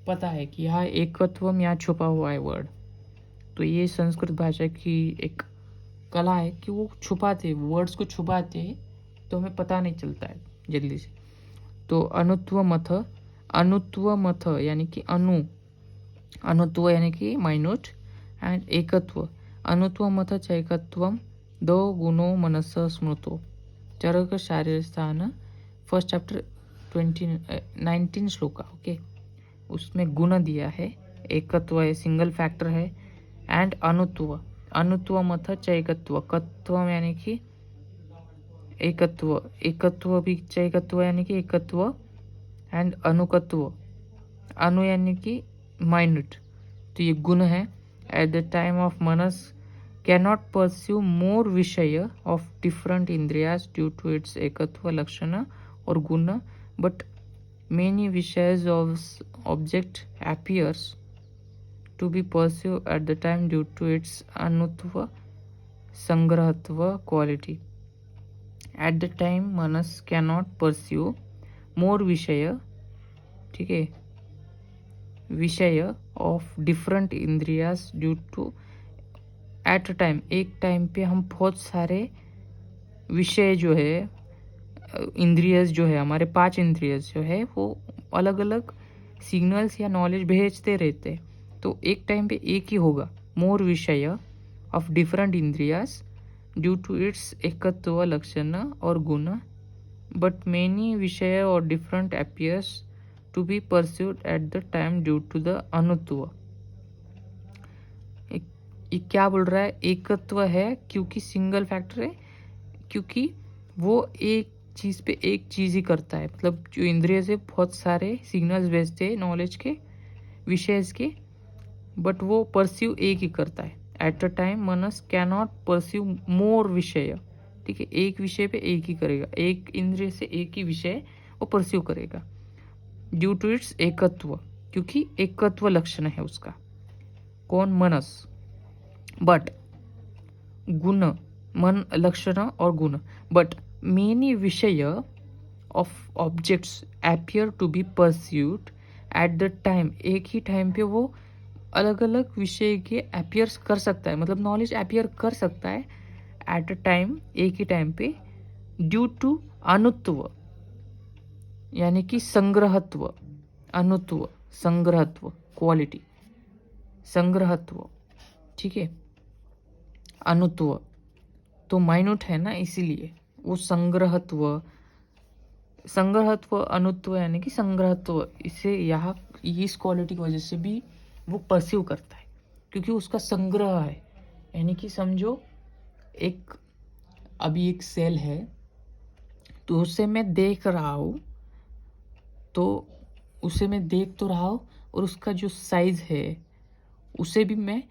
पता है कि यहाँ एकत्वम यहाँ छुपा हुआ है वर्ड. तो ये संस्कृत भाषा की एक कला है कि वो छुपाते, वर्ड्स को छुपाते हैं तो हमें पता नहीं चलता है जल्दी से. तो अनुत्वमथ यानी कि अनुत्व यानी कि माइन्यूट, एंड एकत्व. अनुत्वमथ चैकत्वम दो गुणों मनस स्मृतो. चरक शारीर स्थान, फर्स्ट चैप्टर 19 श्लोका. ओके, उसमें गुण दिया है, एकत्व है, सिंगल फैक्टर है, एंड अनुत्वमथ चैकत्व. कत्व यानी कि एकत्व भी, चैकत्व यानी कि एकत्व, एंड अनुकत्व, अनु यानी कि माइन्यूट. तो ये गुण है. Eight the time of Manas cannot pursue more vishaya of different indriyas due to its ekatva lakshana or guna, but many vishayas of object appears to be pursued at the time due to its anutva sangrahatva quality. At the time manas cannot pursue more vishaya, ठीक है, विषय of different indriyas due to at a time, एक time पे हम बहुत सारे विषय जो है इंद्रियस जो है, हमारे 5 इंद्रियस जो है वो अलग अलग सिग्नल्स या नॉलेज भेजते रहते हैं। तो एक टाइम पे एक ही होगा, मोर विषय ऑफ डिफरेंट इंद्रियास ड्यू टू इट्स एकत्व लक्षण और गुण, बट मेनी विषय और different appears to be pursued at the time due to the अनुत्व। ये क्या बोल रहा है? एकत्व है क्योंकि सिंगल फैक्टर है, क्योंकि वो एक चीज़ पे एक चीज़ ही करता है। मतलब जो इंद्रिय से बहुत सारे सिग्नल्स भेजते हैं नॉलेज के, विषयस के, बट वो परस्यू एक ही करता है। At a time Manas cannot pursue मोर विषय, ठीक है, एक विषय पे एक ही करेगा, एक इंद्रिय से एक ही विषय वो परस्यू करेगा ड्यू टू इट्स एकत्व, क्योंकि एकत्व लक्षण है उसका। कौन? मनस। बट गुण, मन लक्षण और गुण, बट मेनी विषय of objects appear to be pursued at the time, एक ही टाइम पे वो अलग अलग विषय के appears कर सकता है, मतलब नॉलेज appear कर सकता है एट अ टाइम, एक ही टाइम पे, ड्यू टू अनुत्व यानी कि संग्रहत्व, अनुत्व संग्रहत्व, क्वालिटी संग्रहत्व, ठीक है। अनुत्व तो माइन्यूट है ना, इसीलिए वो संग्रहत्व, संग्रहत्व अनुत्व यानी कि संग्रहत्व, इसे यहाँ इस क्वालिटी की वजह से भी वो परस्यू करता है क्योंकि उसका संग्रह है। यानी कि समझो एक, अभी एक सेल है तो उसे मैं देख रहा हूँ, तो उसे मैं देख तो रहा हूँ और उसका जो साइज है उसे भी मैं,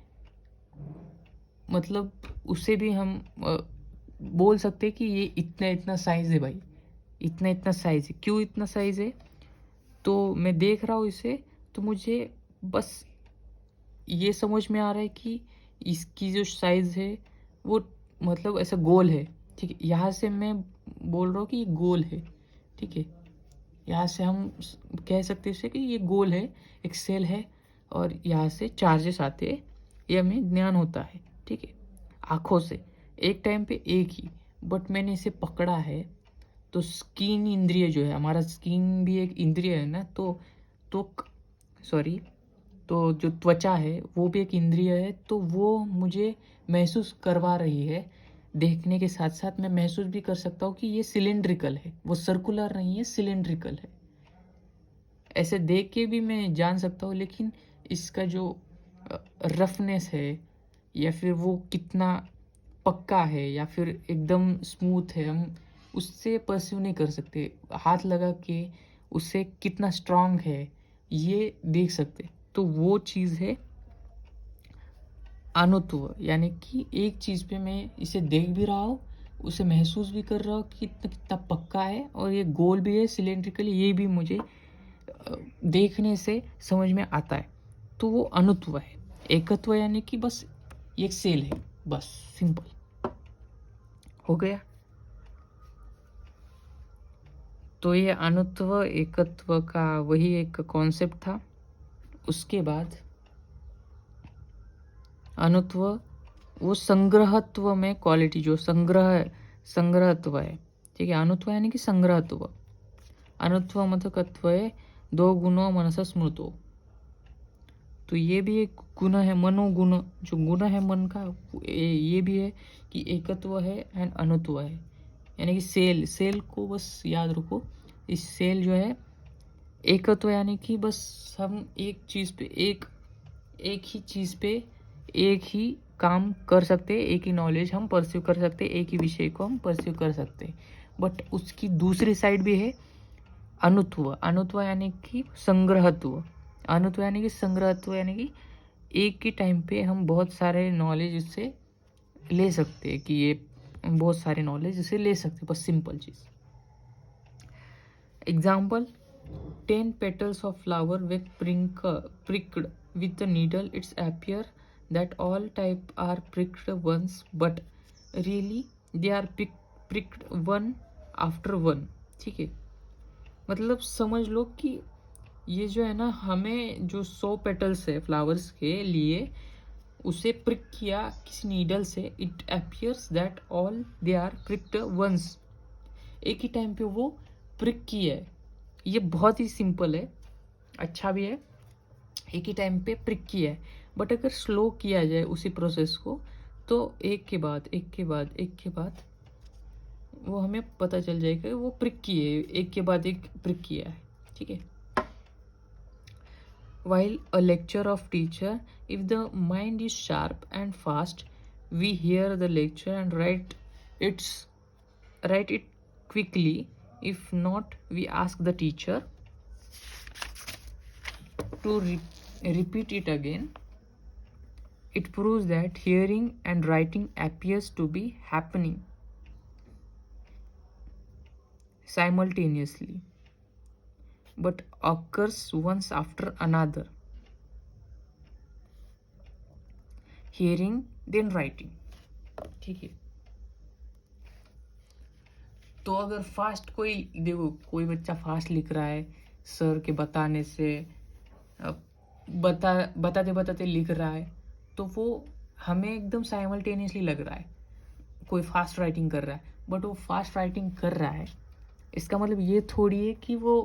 मतलब उसे भी हम बोल सकते हैं कि ये इतना इतना साइज है भाई, इतना इतना साइज है। क्यों इतना साइज है? तो मैं देख रहा हूँ इसे, तो मुझे बस ये समझ में आ रहा है कि इसकी जो साइज है वो मतलब ऐसा गोल है, ठीक है। यहाँ से मैं बोल रहा हूँ कि ये गोल है, ठीक है। यहाँ से हम कह सकते हैं कि ये गोल है, एक सेल है, और यहाँ से चार्जेस आते हैं, ये हमें ज्ञान होता है, ठीक है, आँखों से एक टाइम पे एक ही। बट मैंने इसे पकड़ा है, तो स्किन इंद्रिय जो है, हमारा स्किन भी एक इंद्रिय है ना, तो सॉरी, तो जो त्वचा है वो भी एक इंद्रिय है, तो वो मुझे महसूस करवा रही है। देखने के साथ साथ मैं महसूस भी कर सकता हूँ कि ये सिलेंड्रिकल है, वो सर्कुलर नहीं है, सिलेंड्रिकल है। ऐसे देख के भी मैं जान सकता हूँ, लेकिन इसका जो रफनेस है या फिर वो कितना पक्का है या फिर एकदम स्मूथ है, हम उससे परस्यू नहीं कर सकते। हाथ लगा के उससे कितना स्ट्रांग है ये देख सकते। तो वो चीज़ है अनुत्व, यानी कि एक चीज़ पे मैं इसे देख भी रहा हूँ, उसे महसूस भी कर रहा हूँ कि कितना कितना पक्का है, और ये गोल भी है, सिलेंड्रिकली, ये भी मुझे देखने से समझ में आता है। तो वो अनुत्व है। एकत्व यानी कि बस एक सेल है, बस सिंपल हो गया। तो ये अनुत्व एकत्व का वही एक कॉन्सेप्ट था। उसके बाद अनुत्व वो संग्रहत्व में क्वालिटी, जो संग्रहत्व है, ठीक है। अनुत्व यानी कि संग्रहत्व, अनुत्व मतलब है दो गुणों मनसा स्मृतो, तो ये भी एक गुण है, मनोगुण, जो गुण है मन का, ये भी है कि एकत्व है एंड अनुत्व है। यानी कि सेल को बस याद रखो, इस सेल जो है एकत्व यानी कि बस हम एक चीज़ पे एक ही चीज़ पे एक ही काम कर सकते हैं, एक ही नॉलेज हम परस्यू कर सकते हैं, एक ही विषय को हम परस्यू कर सकते हैं। बट उसकी दूसरी साइड भी है अनुत्व। अनुत्व यानी कि संग्रहत्व, अनुत्व यानी कि संग्रहत्व, यानी कि एक ही टाइम पे हम बहुत सारे नॉलेज इससे ले सकते हैं, कि ये बहुत सारे नॉलेज इससे ले सकते हैं, बस simple cheese. Example, 10 petals of flower were pricked with a needle. It's appear that all type are pricked once, but really they are pricked one after one, ठीक है। मतलब समझ लो कि ये जो है ना, हमें जो 100 पेटल्स है फ्लावर्स के लिए, उसे प्रिक किया किसी नीडल से, it appears that all they are pricked once, एक ही टाइम पे वो प्रिक की है। ये बहुत ही सिंपल है, अच्छा भी है, एक ही टाइम पे प्रिक किया है। बट अगर स्लो किया जाए उसी प्रोसेस को तो एक के बाद एक के बाद एक के बाद वो हमें पता चल जाएगा वो प्रिक किए, एक के बाद एक प्रिक किया है, ठीक है। While a lecture of teacher, if the mind is sharp and fast, we hear the lecture and write it quickly. If not, we ask the teacher to repeat it again. It proves that hearing and writing appears to be happening simultaneously, but occurs once after another. Hearing then writing, ठीक है। तो अगर fast कोई देखो, कोई बच्चा fast लिख रहा है सर के बताने से, बताते बताते लिख रहा है, तो वो हमें एकदम साइमल्टेनियसली लग रहा है कोई फास्ट राइटिंग कर रहा है। बट वो फास्ट राइटिंग कर रहा है इसका मतलब ये थोड़ी है कि वो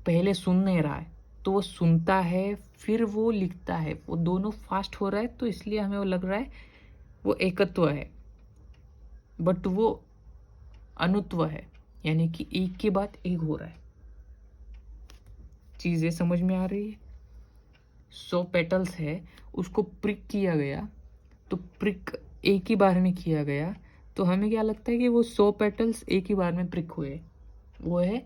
पहले सुन नहीं रहा है, तो वो सुनता है फिर वो लिखता है, वो दोनों फास्ट हो रहा है, तो इसलिए हमें वो लग रहा है वो एकत्व है। बट वो अनुत्व है, यानी कि एक के बाद एक हो रहा है। चीज़ें समझ में आ रही है। 100 पेटल्स है, उसको प्रिक किया गया, तो प्रिक एक ही बार में किया गया, तो हमें क्या लगता है कि वो 100 पेटल्स एक ही बार में प्रिक हुए, वो है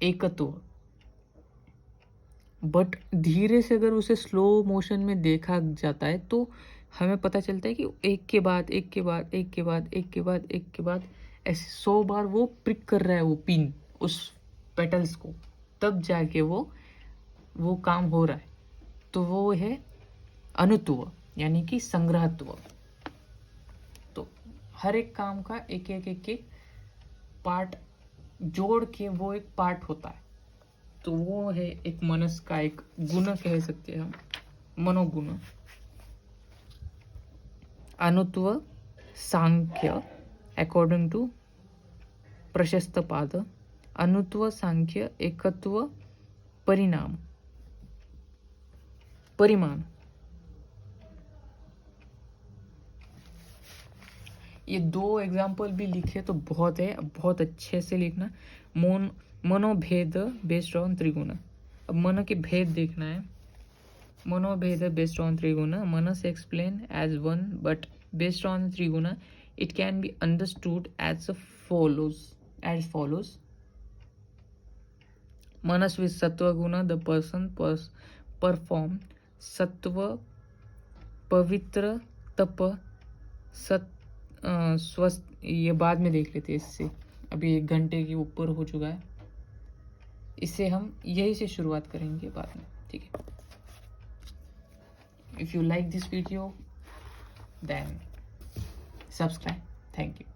एकत्व। बट धीरे से अगर उसे स्लो मोशन में देखा जाता है तो हमें पता चलता है कि एक के बाद एक के बाद एक के बाद एक के बाद एक के बाद ऐसे 100 बार वो प्रिक कर रहा है वो पिन उस पेटल्स को, तब जाके वो काम हो रहा है। तो वो है अनुत्व, यानी कि संग्रहत्व। तो हर एक काम का एक एक पार्ट जोड़ के वो एक पार्ट होता है। तो वो है एक मनस का एक गुण कह सकते हैं हम, मनोगुण। अनुत्व सांख्य अकॉर्डिंग टू प्रशस्त पाद, अनुत्व सांख्य एकत्व परिणाम परिमाण। ये 2 एग्जाम्पल भी लिखे तो बहुत है, बहुत अच्छे से लिखना। मनोभेद बेस्ड ऑन त्रिगुण। अब मन के भेद देखना है। मनोभेद बेस्ड ऑन त्रिगुण, मनस explain as one but based on त्रिगुण it can be understood as follows. Manas with sattva guna, the person perform sattva पवित्र तप स्वस्थ। ये बाद में देख लेते हैं, इससे अभी 1 घंटे के ऊपर हो चुका है, इससे हम यही से शुरुआत करेंगे बाद में, ठीक है। If you like this video then subscribe. Thank you.